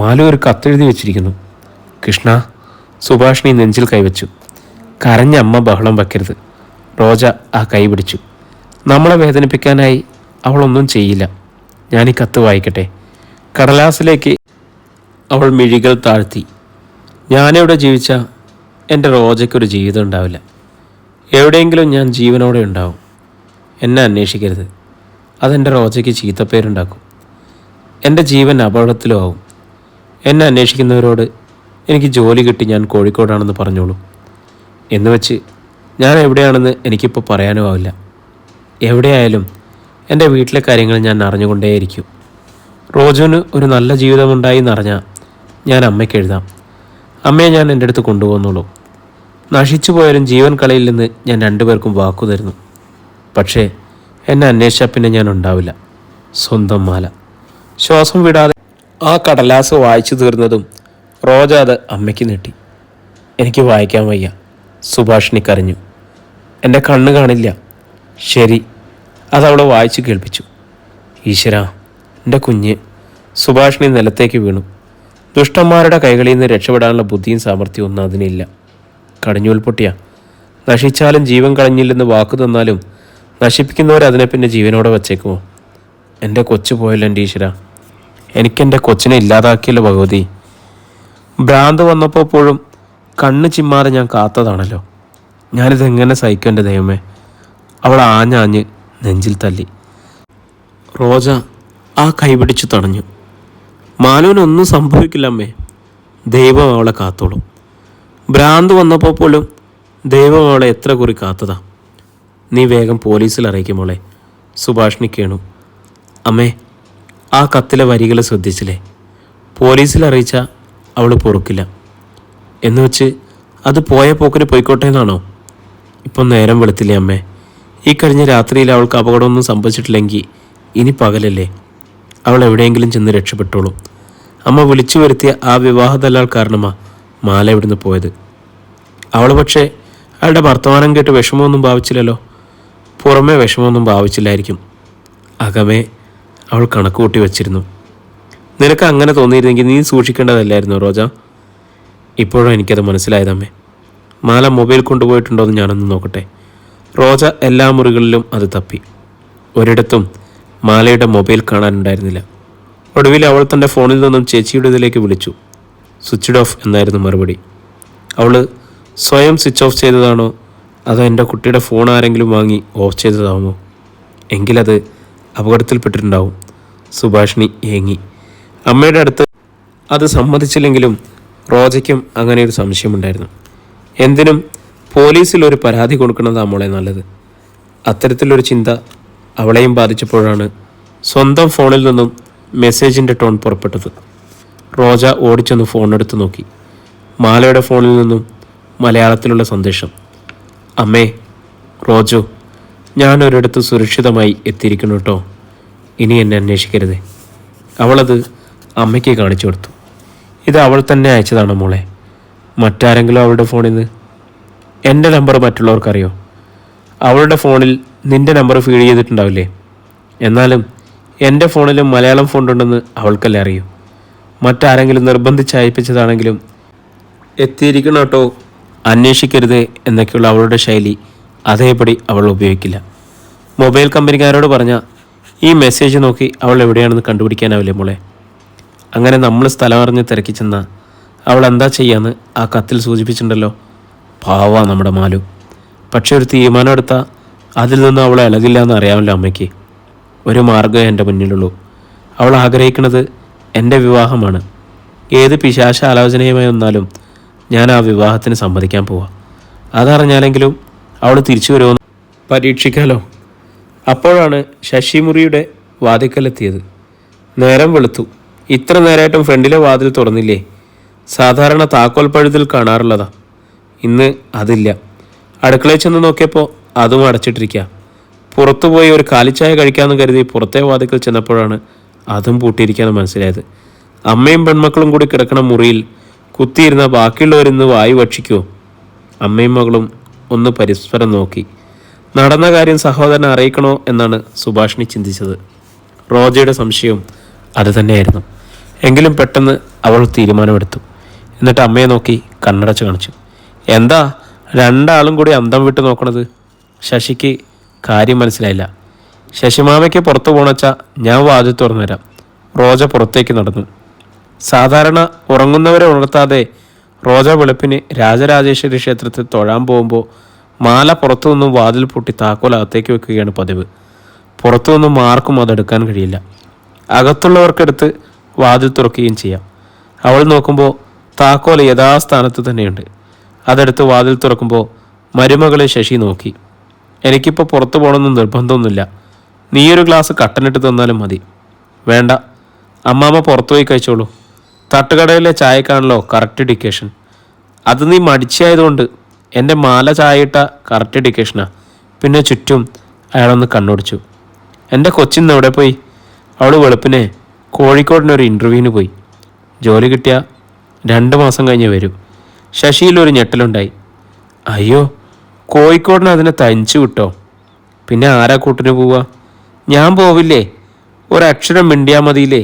മാലു ഒരു കത്തെഴുതി വെച്ചിരിക്കുന്നു. കൃഷ്ണ. സുഭാഷിണി നെഞ്ചിൽ കൈവച്ചു. കരഞ്ഞ അമ്മ ബഹളം വയ്ക്കരുത്. റോജ ആ കൈ പിടിച്ചു. നമ്മളെ വേദനിപ്പിക്കാനായി അവളൊന്നും ചെയ്യില്ല. ഞാൻ ഈ കത്ത് വായിക്കട്ടെ. കടലാസിലേക്ക് അവൾ മിഴികൾ താഴ്ത്തി. ഞാനിവിടെ ജീവിച്ച എൻ്റെ റോജയ്ക്കൊരു ജീവിതം ഉണ്ടാവില്ല. എവിടെയെങ്കിലും ഞാൻ ജീവനോടെ ഉണ്ടാവും. എന്നെ അന്വേഷിക്കരുത്. അതെൻ്റെ റോജയ്ക്ക് ചീത്തപ്പേരുണ്ടാക്കും. എൻ്റെ ജീവൻ അപകടത്തിലും ആവും. എന്നെ അന്വേഷിക്കുന്നവരോട് എനിക്ക് ജോലി കിട്ടി ഞാൻ കോഴിക്കോടാണെന്ന് പറഞ്ഞോളൂ. എന്ന് വെച്ച് ഞാൻ എവിടെയാണെന്ന് എനിക്കിപ്പോൾ പറയാനും ആവില്ല. എവിടെയായാലും എൻ്റെ വീട്ടിലെ കാര്യങ്ങൾ ഞാൻ അറിഞ്ഞുകൊണ്ടേയിരിക്കും. റോജുവിന് ഒരു നല്ല ജീവിതമുണ്ടായി എന്നറിഞ്ഞാൽ ഞാൻ അമ്മയ്ക്ക് എഴുതാം. അമ്മയെ ഞാൻ എൻ്റെ അടുത്ത് കൊണ്ടുപോകുന്നുള്ളൂ. നശിച്ചു പോയാലും ജീവൻ കളയില്ലെന്ന് ഞാൻ 2 പേർക്കും വാക്കു തരുന്നു. പക്ഷേ എന്നെ അന്വേഷിച്ചാൽ പിന്നെ ഞാൻ ഉണ്ടാവില്ല. സ്വന്തം മാല. ശ്വാസം വിടാതെ ആ കടലാസ് വായിച്ചു തീർന്നതും റോജ അത് അമ്മയ്ക്ക് നീട്ടി. എനിക്ക് വായിക്കാൻ വയ്യ. സുഭാഷിണി കരഞ്ഞു. എൻ്റെ കണ്ണ് കാണില്ല. ശരി. അതവളെ വായിച്ചു കേൾപ്പിച്ചു. ഈശ്വര, എൻ്റെ കുഞ്ഞ്. സുഭാഷിണി നിലത്തേക്ക് വീണു. ദുഷ്ടന്മാരുടെ കൈകളിൽ നിന്ന് രക്ഷപ്പെടാനുള്ള ബുദ്ധിയും സാമർഥ്യവും ഒന്നും അതിനില്ല. കടിഞ്ഞൂൽ പൊട്ടിയ. നശിച്ചാലും ജീവൻ കളഞ്ഞില്ലെന്ന് വാക്കു തന്നാലും നശിപ്പിക്കുന്നവർ അതിനെ പിന്നെ ജീവനോടെ വച്ചേക്കുമോ? എൻ്റെ കൊച്ചു പോയല്ലോ എൻ്റെ ഈശ്വര. എനിക്കെൻ്റെ കൊച്ചിനെ ഇല്ലാതാക്കിയല്ലോ ഭഗവതി. ഭ്രാന്ത് വന്നപ്പോൾ പോലും കണ്ണ് ചിമ്മാതെ ഞാൻ കാത്തതാണല്ലോ. ഞാനിതെങ്ങനെ സഹിക്കും എൻ്റെ ദൈവമേ. അവൾ ആഞ്ഞാഞ്ഞ് നെഞ്ചിൽ തല്ലി. റോജ ആ കൈപിടിച്ചു തടഞ്ഞു. മാലുവിനൊന്നും സംഭവിക്കില്ല അമ്മേ. ദൈവം അവളെ കാത്തോളും. ഭ്രാന്ത് വന്നപ്പോൾ പോലും ദൈവം അവളെ എത്ര കുറി കാത്തതാ. നീ വേഗം പോലീസിൽ അറിയിക്കും മോളെ. സുഭാഷിണി കേണു. അമ്മേ, ആ കത്തിലെ വരികൾ ശ്രദ്ധിച്ചില്ലേ? പോലീസിൽ അറിയിച്ചാൽ അവൾ പൊറുക്കില്ല. എന്ന് വെച്ച് അത് പോയ പോക്കിന് പോയിക്കോട്ടെ എന്നാണോ? ഇപ്പം നേരം വെളുത്തില്ലേ അമ്മേ? ഈ കഴിഞ്ഞ രാത്രിയിൽ അവൾക്ക് അപകടമൊന്നും സംഭവിച്ചിട്ടില്ലെങ്കിൽ ഇനി പകലല്ലേ? അവൾ എവിടെയെങ്കിലും ചെന്ന് രക്ഷപ്പെട്ടോളും. അമ്മ വിളിച്ചു വരുത്തിയ ആ വിവാഹ ദലാൽ കാരണമാ മാല ഇവിടുന്ന് പോയത്. അവൾ പക്ഷേ അയാളുടെ വർത്തമാനം കേട്ട് വിഷമമൊന്നും ഭാവിച്ചില്ലല്ലോ. പുറമേ വിഷമമൊന്നും ഭാവിച്ചില്ലായിരിക്കും. അകമേ അവൾ കണക്ക് കൂട്ടി വച്ചിരുന്നു. നിനക്ക് അങ്ങനെ തോന്നിയിരുന്നെങ്കിൽ നീ സൂക്ഷിക്കേണ്ടതല്ലായിരുന്നു റോജ. ഇപ്പോഴും എനിക്കത് മനസ്സിലായതമ്മേ. മാല മൊബൈൽ കൊണ്ടുപോയിട്ടുണ്ടോ എന്ന് ഞാനൊന്ന് നോക്കട്ടെ. റോജ എല്ലാ മുറികളിലും അത് തപ്പി. ഒരിടത്തും മാലയുടെ മൊബൈൽ കാണാനുണ്ടായിരുന്നില്ല. ഒടുവിൽ അവൾ തൻ്റെ ഫോണിൽ നിന്നും ചേച്ചിയുടെ ഇതിലേക്ക് വിളിച്ചു. സ്വിച്ച്ഡ് ഓഫ് എന്നായിരുന്നു മറുപടി. അവൾ സ്വയം സ്വിച്ച് ഓഫ് ചെയ്തതാണോ അതോ എൻ്റെ കുട്ടിയുടെ ഫോൺ ആരെങ്കിലും വാങ്ങി ഓഫ് ചെയ്തതാവുമോ? എങ്കിലത് അപകടത്തിൽപ്പെട്ടിട്ടുണ്ടാവും. സുഭാഷിണി ഏങ്ങി. അമ്മയുടെ അടുത്ത് അത് സമ്മതിച്ചില്ലെങ്കിലും റോജയ്ക്കും അങ്ങനെ ഒരു സംശയമുണ്ടായിരുന്നു. എന്തിനും പോലീസിൽ ഒരു പരാതി കൊടുക്കുന്നതാണ് മോളെ നല്ലത്. അത്തരത്തിലൊരു ചിന്ത അവളെയും ബാധിച്ചപ്പോഴാണ് സ്വന്തം ഫോണിൽ നിന്നും മെസ്സേജിൻ്റെ ടോൺ പുറപ്പെട്ടത്. റോജ ഓടിച്ചെന്ന് ഫോണെടുത്ത് നോക്കി. മാലയുടെ ഫോണിൽ നിന്നും മലയാളത്തിലുള്ള സന്ദേശം. അമ്മേ, റോജു, ഞാനൊരിടത്ത് സുരക്ഷിതമായി എത്തിയിരിക്കുന്നു കേട്ടോ. ഇനി എന്നെ അന്വേഷിക്കരുതേ. അവളത് അമ്മയ്ക്ക് കാണിച്ചു കൊടുത്തു. ഇത് അവൾ തന്നെ അയച്ചതാണ് മോളെ. മറ്റാരെങ്കിലും അവളുടെ ഫോണിൽ നിന്ന്? എൻ്റെ നമ്പർ മറ്റുള്ളവർക്കറിയോ? അവളുടെ ഫോണിൽ നിൻ്റെ നമ്പർ ഫീഡ് ചെയ്തിട്ടുണ്ടാവില്ലേ? എന്നാലും എൻ്റെ ഫോണിലും മലയാളം ഫോണ്ടുണ്ടെന്ന് അവൾക്കല്ലേ അറിയൂ. മറ്റാരെങ്കിലും നിർബന്ധിച്ച് അയപ്പിച്ചതാണെങ്കിലും എത്തിയിരിക്കണം കേട്ടോ, അന്വേഷിക്കരുതേ എന്നൊക്കെയുള്ള അവളുടെ ശൈലി അതേപടി അവൾ ഉപയോഗിക്കില്ല. മൊബൈൽ കമ്പനിക്കാരോട് പറഞ്ഞാൽ ഈ മെസ്സേജ് നോക്കി അവൾ എവിടെയാണെന്ന് കണ്ടുപിടിക്കാനാവില്ലേ മോളെ? അങ്ങനെ നമ്മൾ സ്ഥലം അറിഞ്ഞ് തിരക്കി ചെന്നാൽ അവൾ എന്താ ചെയ്യാന്ന് ആ കത്തിൽ സൂചിപ്പിച്ചിട്ടുണ്ടല്ലോ. പാവാ നമ്മുടെ മാലു. പക്ഷെ ഒരു തീരുമാനം എടുത്താൽ അതിൽ നിന്നും അവളെ ഇളകില്ല എന്ന് അറിയാമല്ലോ അമ്മയ്ക്ക്. ഒരു മാർഗ്ഗമേ എൻ്റെ മുന്നിലുള്ളൂ. അവൾ ആഗ്രഹിക്കുന്നത് എൻ്റെ വിവാഹമാണ്. ഏത് പിശാച ആലോചനയുമായി വന്നാലും ഞാൻ ആ വിവാഹത്തിന് സമ്മതിക്കാൻ പോവാം. അതറിഞ്ഞാലെങ്കിലും അവൾ തിരിച്ചു വരുമെന്ന് പരീക്ഷിക്കാലോ. അപ്പോഴാണ് ശശിമുറിയുടെ വാതിക്കലെത്തിയത്. നേരം വെളുത്തു. ഇത്ര നേരമായിട്ടും ഫ്രണ്ടിലെ വാതിൽ തുറന്നില്ലേ? സാധാരണ താക്കോൽ പഴുതിൽ കാണാറുള്ളതാ. ഇന്ന് അതില്ല. അടുക്കളയിൽ ചെന്ന് നോക്കിയപ്പോൾ അതും അടച്ചിട്ടിരിക്കുക. പുറത്തുപോയി ഒരു കാലിച്ചായ കഴിക്കാമെന്ന് കരുതി പുറത്തെ വാതിക്കൽ ചെന്നപ്പോഴാണ് അതും പൂട്ടിയിരിക്കാമെന്ന് മനസ്സിലായത്. അമ്മയും പെൺമക്കളും കൂടി കിടക്കണ മുറിയിൽ കുത്തിയിരുന്ന ബാക്കിയുള്ളവരിന്ന് വായു ഭക്ഷിക്കുമോ? അമ്മയും മകളും ഒന്ന് പരസ്പരം നോക്കി. നടന്ന കാര്യം സഹോദരനെ അറിയിക്കണോ എന്നാണ് സുഭാഷിണി ചിന്തിച്ചത്. റോജയുടെ സംശയവും അത് തന്നെയായിരുന്നു. എങ്കിലും പെട്ടെന്ന് അവൾ തീരുമാനമെടുത്തു. എന്നിട്ട് അമ്മയെ നോക്കി കണ്ണടച്ച് കാണിച്ചു. എന്താ രണ്ടാളും കൂടി അന്തം വിട്ട് നോക്കണത്? ശശിക്ക് കാര്യം മനസ്സിലായില്ല. ശശിമാമയ്ക്ക് പുറത്തു പോണച്ചാൽ ഞാൻ വാതിൽ തുറന്നു തരാം. റോജ പുറത്തേക്ക് നടന്നു. സാധാരണ ഉറങ്ങുന്നവരെ ഉണർത്താതെ റോജ വെളുപ്പിന് രാജരാജേശ്വരി ക്ഷേത്രത്തിൽ തൊഴാൻ പോകുമ്പോൾ മാല പുറത്തു നിന്നും വാതിൽ പൂട്ടി താക്കോൽ അകത്തേക്ക് വെക്കുകയാണ് പതിവ്. പുറത്തു നിന്നും ആർക്കും അതെടുക്കാൻ കഴിയില്ല. അകത്തുള്ളവർക്കെടുത്ത് വാതിൽ തുറക്കുകയും ചെയ്യാം. അവൾ നോക്കുമ്പോൾ താക്കോൽ യഥാസ്ഥാനത്ത് തന്നെയുണ്ട്. അതെടുത്ത് വാതിൽ തുറക്കുമ്പോൾ മരുമകളെ ശശി നോക്കി. എനിക്കിപ്പോൾ പുറത്തു പോകണമെന്ന് നിർബന്ധമൊന്നുമില്ല. നീയൊരു ഗ്ലാസ് കട്ടനിട്ട് തന്നാലും മതി. വേണ്ട, അമ്മാമ്മ പുറത്തുപോയി കഴിച്ചോളൂ. തട്ടുകടയിലെ ചായക്കാണല്ലോ കറക്റ്റ് ഡിക്കേഷൻ. അത് നീ മടിച്ചായതുകൊണ്ട്. എൻ്റെ മാല ചായയിട്ട കറക്റ്റ് ഡിക്കേഷനാ. പിന്നെ ചുറ്റും അയാളൊന്ന് കണ്ണോടിച്ചു. എൻ്റെ കൊച്ചിന്ന് എവിടെ പോയി? അവൾ വെളുപ്പിനെ കോഴിക്കോടിനൊരു ഇൻ്റർവ്യൂവിന് പോയി. ജോലി കിട്ടിയാൽ 2 മാസം കഴിഞ്ഞ് വരും. ശശിയിലൊരു ഞെട്ടലുണ്ടായി. അയ്യോ, കോഴിക്കോടിന് അതിനെ തനിച്ചു വിട്ടോ? പിന്നെ ആരാ കൂട്ടിന് പോവുക? ഞാൻ പോവില്ലേ? ഒരക്ഷരം മിണ്ടിയാൽ മതിയില്ലേ?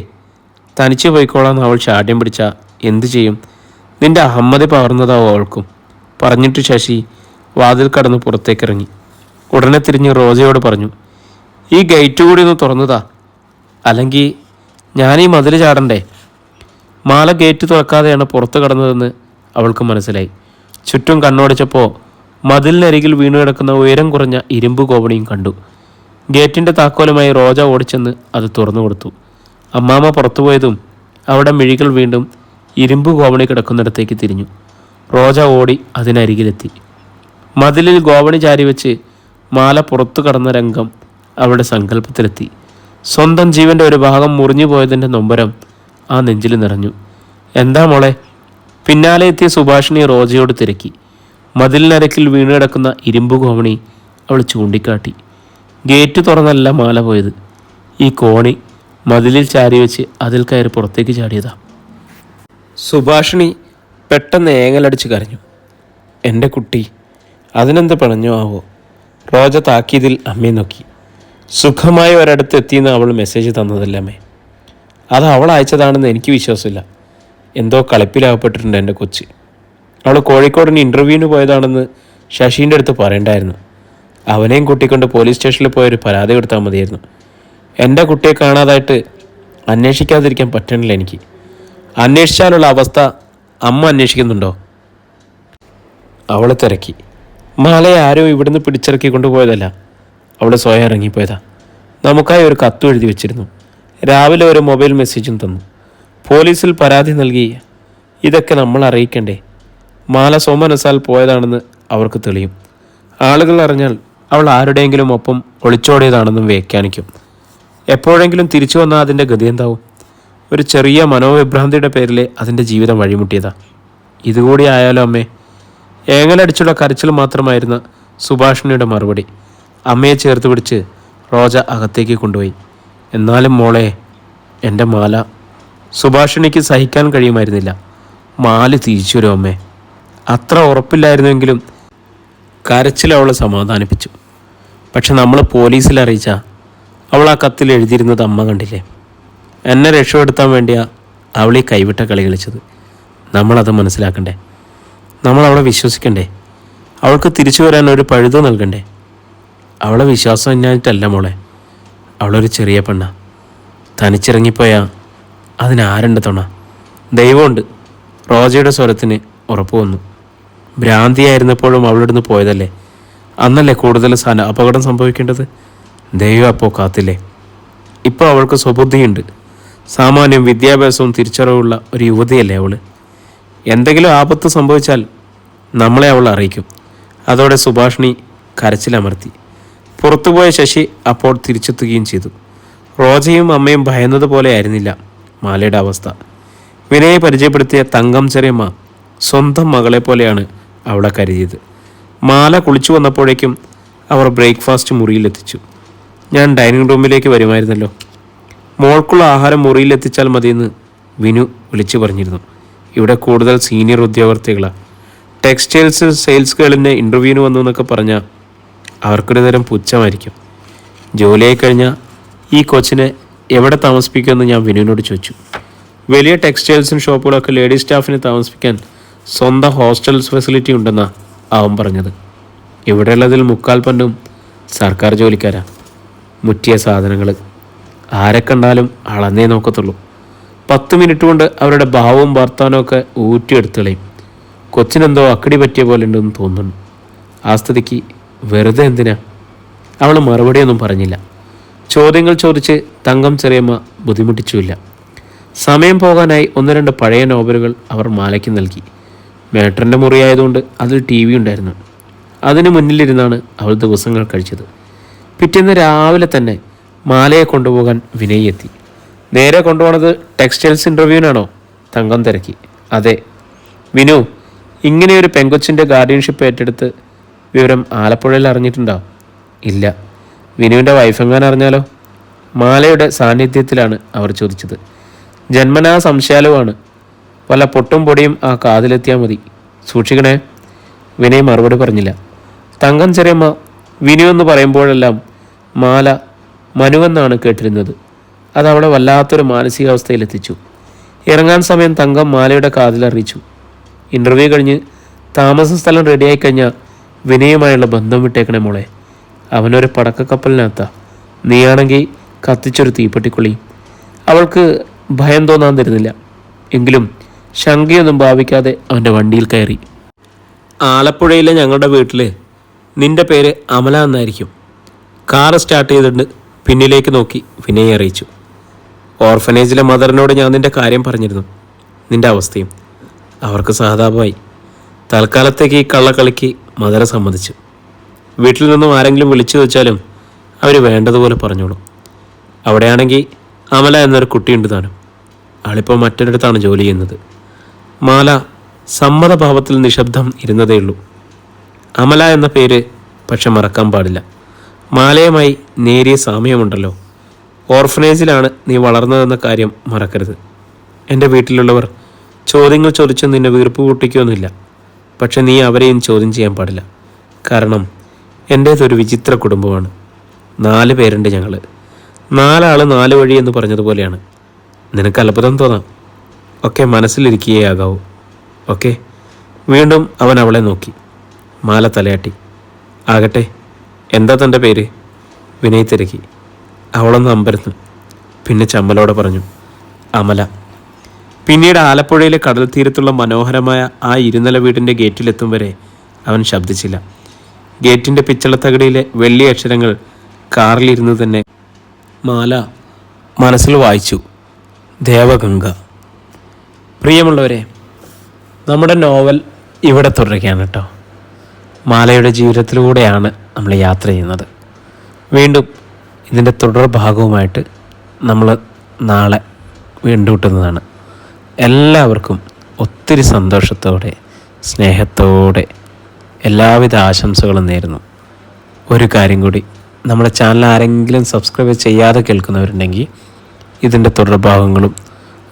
തനിച്ച് പോയിക്കോളാന്ന് അവൾ ശാഠ്യം പിടിച്ചാൽ എന്തു ചെയ്യും? നിന്റെ അഹമ്മതി പകർന്നതാവും അവൾക്കും. പറഞ്ഞിട്ട് ശശി വാതിൽ കടന്ന് പുറത്തേക്കിറങ്ങി. ഉടനെ തിരിഞ്ഞ് റോജയോട് പറഞ്ഞു, ഈ ഗേറ്റ് കൂടി ഒന്ന് തുറന്നതാ, അല്ലെങ്കിൽ ഞാനീ മതിൽ ചാടണ്ടേ? മാല ഗേറ്റ് തുറക്കാതെയാണ് പുറത്തു കടന്നതെന്ന് അവൾക്ക് മനസ്സിലായി. ചുറ്റും കണ്ണോടിച്ചപ്പോൾ മതിലിനരികിൽ വീണു കിടക്കുന്ന ഉയരം കുറഞ്ഞ ഇരുമ്പ് കോവണിയും കണ്ടു. ഗേറ്റിൻ്റെ താക്കോലുമായി റോജ ഓടിച്ചെന്ന് അത് തുറന്നു കൊടുത്തു. അമ്മാമ്മ പുറത്തുപോയതും അവിടെ മിഴികൾ വീണ്ടും ഇരുമ്പ് ഗോവണി കിടക്കുന്നിടത്തേക്ക് തിരിഞ്ഞു. റോജ ഓടി അതിനരികിലെത്തി. മതിലിൽ ഗോവണി ചാരി വെച്ച് മാല പുറത്തു കടന്ന രംഗം അവളുടെ സങ്കല്പത്തിലെത്തി. സ്വന്തം ജീവൻ്റെ ഒരു ഭാഗം മുറിഞ്ഞു പോയതിൻ്റെ നൊമ്പരം ആ നെഞ്ചിൽ നിറഞ്ഞു. എന്താ മോളെ? പിന്നാലെ എത്തിയ സുഭാഷിണി റോജയോട് തിരക്കി. മതിലിനരക്കിൽ വീണ് കിടക്കുന്ന ഇരുമ്പ് കോമണി അവൾ ചൂണ്ടിക്കാട്ടി. ഗേറ്റ് തുറന്നല്ല മാല പോയത്. ഈ കോണി മതിലിൽ ചാരി വെച്ച് അതിൽ കയറി പുറത്തേക്ക് ചാടിയതാ. സുഭാഷിണി പെട്ടെന്ന് ഏങ്ങലടിച്ച് കരഞ്ഞു. എൻ്റെ കുട്ടി അതിനെന്ത് പിണഞ്ഞോ ആവോ? റോജ താക്കീതിൽ അമ്മയെ നോക്കി. സുഖമായി ഒരിടത്ത് എത്തിയെന്ന് അവൾ മെസ്സേജ് തന്നതല്ലേ? അത് അവൾ അയച്ചതാണെന്ന് എനിക്ക് വിശ്വാസമില്ല. എന്തോ കളിപ്പിലാകപ്പെട്ടിട്ടുണ്ട് എൻ്റെ കൊച്ച്. അവൾ കോഴിക്കോടിന് ഇൻ്റർവ്യൂവിന് പോയതാണെന്ന് ശശീൻ്റെ അടുത്ത് പറയണ്ടായിരുന്നു. അവനെയും കൂട്ടിക്കൊണ്ട് പോലീസ് സ്റ്റേഷനിൽ പോയൊരു പരാതി കൊടുത്താൽ മതിയായിരുന്നു. എൻ്റെ കുട്ടിയെ കാണാതായിട്ട് അന്വേഷിക്കാതിരിക്കാൻ പറ്റണില്ല എനിക്ക്. അന്വേഷിച്ചാലുള്ള അവസ്ഥ അമ്മ അന്വേഷിക്കുന്നുണ്ടോ? അവൾ തിരക്കി. മാലയെ ആരോ ഇവിടുന്ന് പിടിച്ചിറക്കി കൊണ്ടുപോയതല്ല, അവൾ സ്വയം ഇറങ്ങിപ്പോയതാ. നമുക്കായി ഒരു കത്തും എഴുതി വെച്ചിരുന്നു. രാവിലെ ഒരു മൊബൈൽ മെസ്സേജും തന്നു. പോലീസിൽ പരാതി നൽകി. ഇതൊക്കെ നമ്മൾ അറിയിക്കണ്ടേ? മാല സ്വമനസാൽ പോയതാണെന്ന് അവർക്ക് തെളിയും. ആളുകൾ അറിഞ്ഞാൽ അവൾ ആരുടെയെങ്കിലും ഒപ്പം ഒളിച്ചോടിയതാണെന്നും വ്യാഖ്യാനിക്കും. എപ്പോഴെങ്കിലും തിരിച്ചു വന്നാൽ അതിൻ്റെ ഗതി എന്താവും? ഒരു ചെറിയ മനോവിഭ്രാന്തിയുടെ പേരിൽ അതിൻ്റെ ജീവിതം വഴിമുട്ടിയതാ. ഇതുകൂടി ആയാലോ അമ്മേ? ഏങ്ങലടിച്ചുള്ള കരച്ചിൽ മാത്രമായിരുന്ന സുഭാഷിണിയുടെ മറുപടി. അമ്മയെ ചേർത്ത് പിടിച്ച് റോജ അകത്തേക്ക് കൊണ്ടുപോയി. എന്നാലും മോളെ, എൻ്റെ മാല. സുഭാഷിണിക്ക് സഹിക്കാൻ കഴിയുമായിരുന്നില്ല. മാല തിരിച്ചു വരും അമ്മേ. അത്ര ഉറപ്പില്ലായിരുന്നെങ്കിലും കരച്ചിൽ അവളെ സമാധാനിപ്പിച്ചു. പക്ഷെ നമ്മൾ പോലീസിൽ അറിയിച്ച അവൾ ആ കത്തിൽ എഴുതിയിരുന്നത് അമ്മ കണ്ടില്ലേ? എന്നെ രക്ഷപ്പെടുത്താൻ വേണ്ടിയാ അവളീ കൈവിട്ട കളി കളിച്ചത്. നമ്മളത് മനസ്സിലാക്കണ്ടേ? നമ്മൾ അവളെ വിശ്വസിക്കണ്ടേ? അവൾക്ക് തിരിച്ചു വരാൻ ഒരു പഴുതോ നൽകണ്ടേ? അവളെ വിശ്വാസം എന്നായിട്ടല്ല മോളെ. അവളൊരു ചെറിയ പെണ്ണ. തനിച്ചിറങ്ങിപ്പോയാൽ അതിനാരുണ്ട് തുണ? ദൈവമുണ്ട്. റോജയുടെ സ്വരത്തിന് ഉറപ്പ് വന്നു. ഭ്രാന്തിയായിരുന്നപ്പോഴും അവളിടുന്ന് പോയതല്ലേ? അന്നല്ലേ കൂടുതൽ അപകടം സംഭവിക്കേണ്ടത്? ദൈവം അപ്പോൾ കാത്തില്ലേ? ഇപ്പോൾ അവൾക്ക് സ്വബുദ്ധിയുണ്ട്. സാമാന്യം വിദ്യാഭ്യാസവും തിരിച്ചറിവുള്ള ഒരു യുവതിയല്ലേ അവൾ. എന്തെങ്കിലും ആപത്ത് സംഭവിച്ചാൽ നമ്മളെ അവൾ അറിയിക്കും. അതോടെ സുഭാഷിണി കരച്ചിലമർത്തി. പുറത്തുപോയ ശശി അപ്പോൾ തിരിച്ചെത്തുകയും ചെയ്തു. റോജയും അമ്മയും ഭയന്നതുപോലെ ആയിരുന്നില്ല മാലയുടെ അവസ്ഥ. വിനയെ പരിചയപ്പെടുത്തിയ തങ്കം ചെറിയമ്മ സ്വന്തം മകളെ പോലെയാണ് അവളെ കരുതിയത്. മാല കുളിച്ചു വന്നപ്പോഴേക്കും അവർ ബ്രേക്ക്ഫാസ്റ്റ് മുറിയിലെത്തിച്ചു. ഞാൻ ഡൈനിങ് റൂമിലേക്ക് വരുമായിരുന്നല്ലോ. മോൾക്കുള്ള ആഹാരം മുറിയിലെത്തിച്ചാൽ മതിയെന്ന് വിനു വിളിച്ചു പറഞ്ഞിരുന്നു. ഇവിടെ കൂടുതൽ സീനിയർ ഉദ്യോഗാർത്ഥികളാണ്. ടെക്സ്റ്റൈൽസ് സെയിൽസ് ഗേളിൻ്റെ ഇൻ്റർവ്യൂവിന് വന്നു എന്നൊക്കെ പറഞ്ഞാൽ അവർക്കൊരു തരം പുച്ഛമായിരിക്കും. ജോലിയായി കഴിഞ്ഞാൽ ഈ കൊച്ചിനെ എവിടെ താമസിപ്പിക്കുമെന്ന് ഞാൻ വിനുവിനോട് ചോദിച്ചു. വലിയ ടെക്സ്റ്റൈൽസും ഷോപ്പുകളൊക്കെ ലേഡീസ് സ്റ്റാഫിനെ താമസിപ്പിക്കാൻ സ്വന്തം ഹോസ്റ്റൽസ് ഫെസിലിറ്റി ഉണ്ടെന്നാണ് അവൻ പറഞ്ഞത്. ഇവിടെയുള്ളതിൽ 3/4 സർക്കാർ ജോലിക്കാരാണ്. മുറ്റിയ സാധനങ്ങൾ. ആരെ കണ്ടാലും അളന്നേ നോക്കത്തുള്ളൂ. 10 മിനിറ്റ് കൊണ്ട് അവരുടെ ഭാവവും വർത്താനമൊക്കെ ഊറ്റിയെടുത്തുകളയും. കൊച്ചിനെന്തോ അക്കടി പറ്റിയ പോലെ ഉണ്ടെന്ന് തോന്നുന്നു. ആ സ്ഥിതിക്ക് വെറുതെ എന്തിനാ? അവൾ മറുപടിയൊന്നും പറഞ്ഞില്ല. ചോദ്യങ്ങൾ ചോദിച്ച് തങ്കം ചെറിയമ്മ ബുദ്ധിമുട്ടിച്ചുമില്ല. സമയം പോകാനായി 1-2 പഴയ നോവലുകൾ അവർ മാലയ്ക്ക് നൽകി. മേട്ടറിൻ്റെ മുറിയായതുകൊണ്ട് അതിൽ TV ഉണ്ടായിരുന്നു. അതിന് മുന്നിലിരുന്നാണ് അവൾ ദിവസങ്ങൾ കഴിച്ചത്. പിറ്റേന്ന് രാവിലെ തന്നെ മാലയെ കൊണ്ടുപോകാൻ വിനയ് എത്തി. നേരെ കൊണ്ടുപോകുന്നത് ടെക്സ്റ്റൈൽസ് ഇൻ്റർവ്യൂവിനാണോ? തങ്കം തിരക്കി. അതെ. വിനു, ഇങ്ങനെയൊരു പെങ്കൊച്ചിൻ്റെ ഗാർഡിയൻഷിപ്പ് ഏറ്റെടുത്ത് വിവരം ആലപ്പുഴയിൽ അറിഞ്ഞിട്ടുണ്ടോ? ഇല്ല. വിനുവിൻ്റെ വൈഫെങ്ങാൻ അറിഞ്ഞാലോ? മാലയുടെ സാന്നിധ്യത്തിലാണ് അവർ ചോദിച്ചത്. ജന്മനാ സംശയാലുവാണ്. വല്ല പൊട്ടും പൊടിയും ആ കാതിലെത്തിയാൽ മതി. സൂക്ഷിക്കണേ. വിനയ് മറുപടി പറഞ്ഞില്ല. തങ്കം ചെറിയമ്മ വിനു എന്ന് പറയുമ്പോഴെല്ലാം മാല മനുവെന്നാണ് കേട്ടിരുന്നത്. അതവിടെ വല്ലാത്തൊരു മാനസികാവസ്ഥയിലെത്തിച്ചു. ഇറങ്ങാൻ സമയം തങ്കം മാലയുടെ കാതിലറിയിച്ചു. ഇൻ്റർവ്യൂ കഴിഞ്ഞ് താമസ സ്ഥലം റെഡിയായി കഴിഞ്ഞാൽ വിനയുമായുള്ള ബന്ധം വിട്ടേക്കണേ മോളെ. അവനൊരു പടക്കക്കപ്പലിനകത്താ. നീയാണെങ്കിൽ കത്തിച്ചൊരു തീപ്പെട്ടിക്കൊള്ളി. അവൾക്ക് ഭയം തോന്നാൻ തരുന്നില്ല. എങ്കിലും ശങ്കയൊന്നും ഭാവിക്കാതെ അവൻ്റെ വണ്ടിയിൽ കയറി. ആലപ്പുഴയിലെ ഞങ്ങളുടെ വീട്ടിൽ നിൻ്റെ പേര് അമല എന്നായിരിക്കും. കാറ് സ്റ്റാർട്ട് ചെയ്തിട്ട് പിന്നിലേക്ക് നോക്കി വിനയെ അറിയിച്ചു. ഓർഫനേജിലെ മദറിനോട് ഞാൻ നിൻ്റെ കാര്യം പറഞ്ഞിരുന്നു, നിൻ്റെ അവസ്ഥയും. അവർക്ക് സഹതാപമായി. തൽക്കാലത്തേക്ക് ഈ കള്ളക്കളിക്ക് മദറെ സമ്മതിച്ചു. വീട്ടിൽ നിന്നും ആരെങ്കിലും വിളിച്ചു വെച്ചാലും അവർ വേണ്ടതുപോലെ പറഞ്ഞോളും. അവിടെയാണെങ്കിൽ അമല എന്നൊരു കുട്ടിയുണ്ട് താനും. ആളിപ്പോൾ മറ്റൊരിടത്താണ് ജോലി ചെയ്യുന്നത്. മാല സമ്മതഭാവത്തിൽ നിശബ്ദം ഇരുന്നതേയുള്ളൂ. അമല എന്ന പേര് പക്ഷെ മറക്കാൻ പാടില്ല. മാലയുമായി നേരിയ സാമ്യമുണ്ടല്ലോ. ഓർഫനേജിലാണ് നീ വളർന്നതെന്ന കാര്യം മറക്കരുത്. എൻ്റെ വീട്ടിലുള്ളവർ ചോദ്യങ്ങൾ ചോദിച്ച് നിന്നെ വീർപ്പ് കൂട്ടിക്കൊന്നുമില്ല. പക്ഷെ നീ അവരെയും ചോദ്യം ചെയ്യാൻ പാടില്ല. കാരണം എൻ്റേതൊരു വിചിത്ര കുടുംബമാണ്. 4 പേരുണ്ട് ഞങ്ങൾ. 4 ആൾ 4 വഴി എന്ന് പറഞ്ഞതുപോലെയാണ്. നിനക്ക് അത്ഭുതം തോന്നാം. ഒക്കെ മനസ്സിലിരിക്കുകയാകാവൂ. ഓക്കെ. വീണ്ടും അവൻ അവളെ നോക്കി. മാല തലയാട്ടി. ആകട്ടെ, എന്താ തൻ്റെ പേര്? വിനയ് തിരക്കി. അവളൊന്ന് അമ്പരന്നു. പിന്നെ ചമ്മലോടെ പറഞ്ഞു, അമല. പിന്നീട് ആലപ്പുഴയിലെ കടൽ തീരത്തുള്ള മനോഹരമായ ആ ഇരുനില വീടിൻ്റെ ഗേറ്റിലെത്തും വരെ അവൻ ശബ്ദിച്ചില്ല. ഗേറ്റിൻ്റെ പിച്ചളത്തകടിയിലെ വെള്ളി അക്ഷരങ്ങൾ കാറിലിരുന്ന് തന്നെ മാല മനസ്സിൽ വായിച്ചു. ദേവഗംഗ. പ്രിയമുള്ളവരെ, നമ്മുടെ നോവൽ ഇവിടെ തുടരുകയാണ് കേട്ടോ. മാലയുടെ ജീവിതത്തിലൂടെയാണ് നമ്മൾ യാത്ര ചെയ്യുന്നത്. വീണ്ടും ഇതിൻ്റെ തുടർ ഭാഗവുമായിട്ട് നമ്മൾ നാളെ വീണ്ടുമുട്ടുന്നതാണ്. എല്ലാവർക്കും ഒത്തിരി സന്തോഷത്തോടെ സ്നേഹത്തോടെ എല്ലാവിധ ആശംസകളും നേരുന്നു. ഒരു കാര്യം കൂടി, നമ്മുടെ ചാനൽ ആരെങ്കിലും സബ്സ്ക്രൈബ് ചെയ്യാതെ കേൾക്കുന്നവരുണ്ടെങ്കിൽ ഇതിൻ്റെ തുടർഭാഗങ്ങളും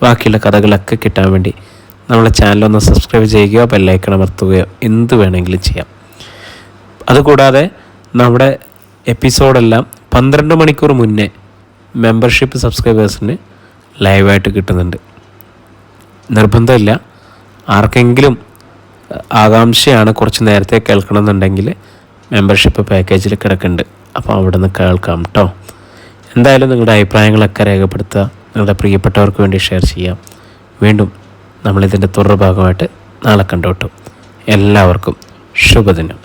ബാക്കിയുള്ള കഥകളൊക്കെ കിട്ടാൻ വേണ്ടി നമ്മളെ ചാനലൊന്ന് സബ്സ്ക്രൈബ് ചെയ്യുകയോ ബെല്ലൈക്കൺ അമർത്തുകയോ എന്ത് വേണമെങ്കിലും ചെയ്യാം. അതുകൂടാതെ നമ്മുടെ എപ്പിസോഡെല്ലാം 12 മണിക്കൂർ മുന്നേ മെമ്പർഷിപ്പ് സബ്സ്ക്രൈബേഴ്സിന് ലൈവായിട്ട് കിട്ടുന്നുണ്ട്. നിർബന്ധമില്ല. ആർക്കെങ്കിലും ആകാംക്ഷയാണ് കുറച്ച് നേരത്തെ കേൾക്കണമെന്നുണ്ടെങ്കിൽ മെമ്പർഷിപ്പ് പാക്കേജിൽ കിടക്കുന്നുണ്ട്. അപ്പോൾ അവിടെ നിന്ന് കേൾക്കാം കേട്ടോ. എന്തായാലും നിങ്ങളുടെ അഭിപ്രായങ്ങളൊക്കെ രേഖപ്പെടുത്തുക. നിങ്ങളുടെ പ്രിയപ്പെട്ടവർക്ക് വേണ്ടി ഷെയർ ചെയ്യാം. വീണ്ടും നമ്മളിതിൻ്റെ തുടർ ഭാഗമായിട്ട് നാളെ കണ്ടുകിട്ടും. എല്ലാവർക്കും ശുഭദിനം.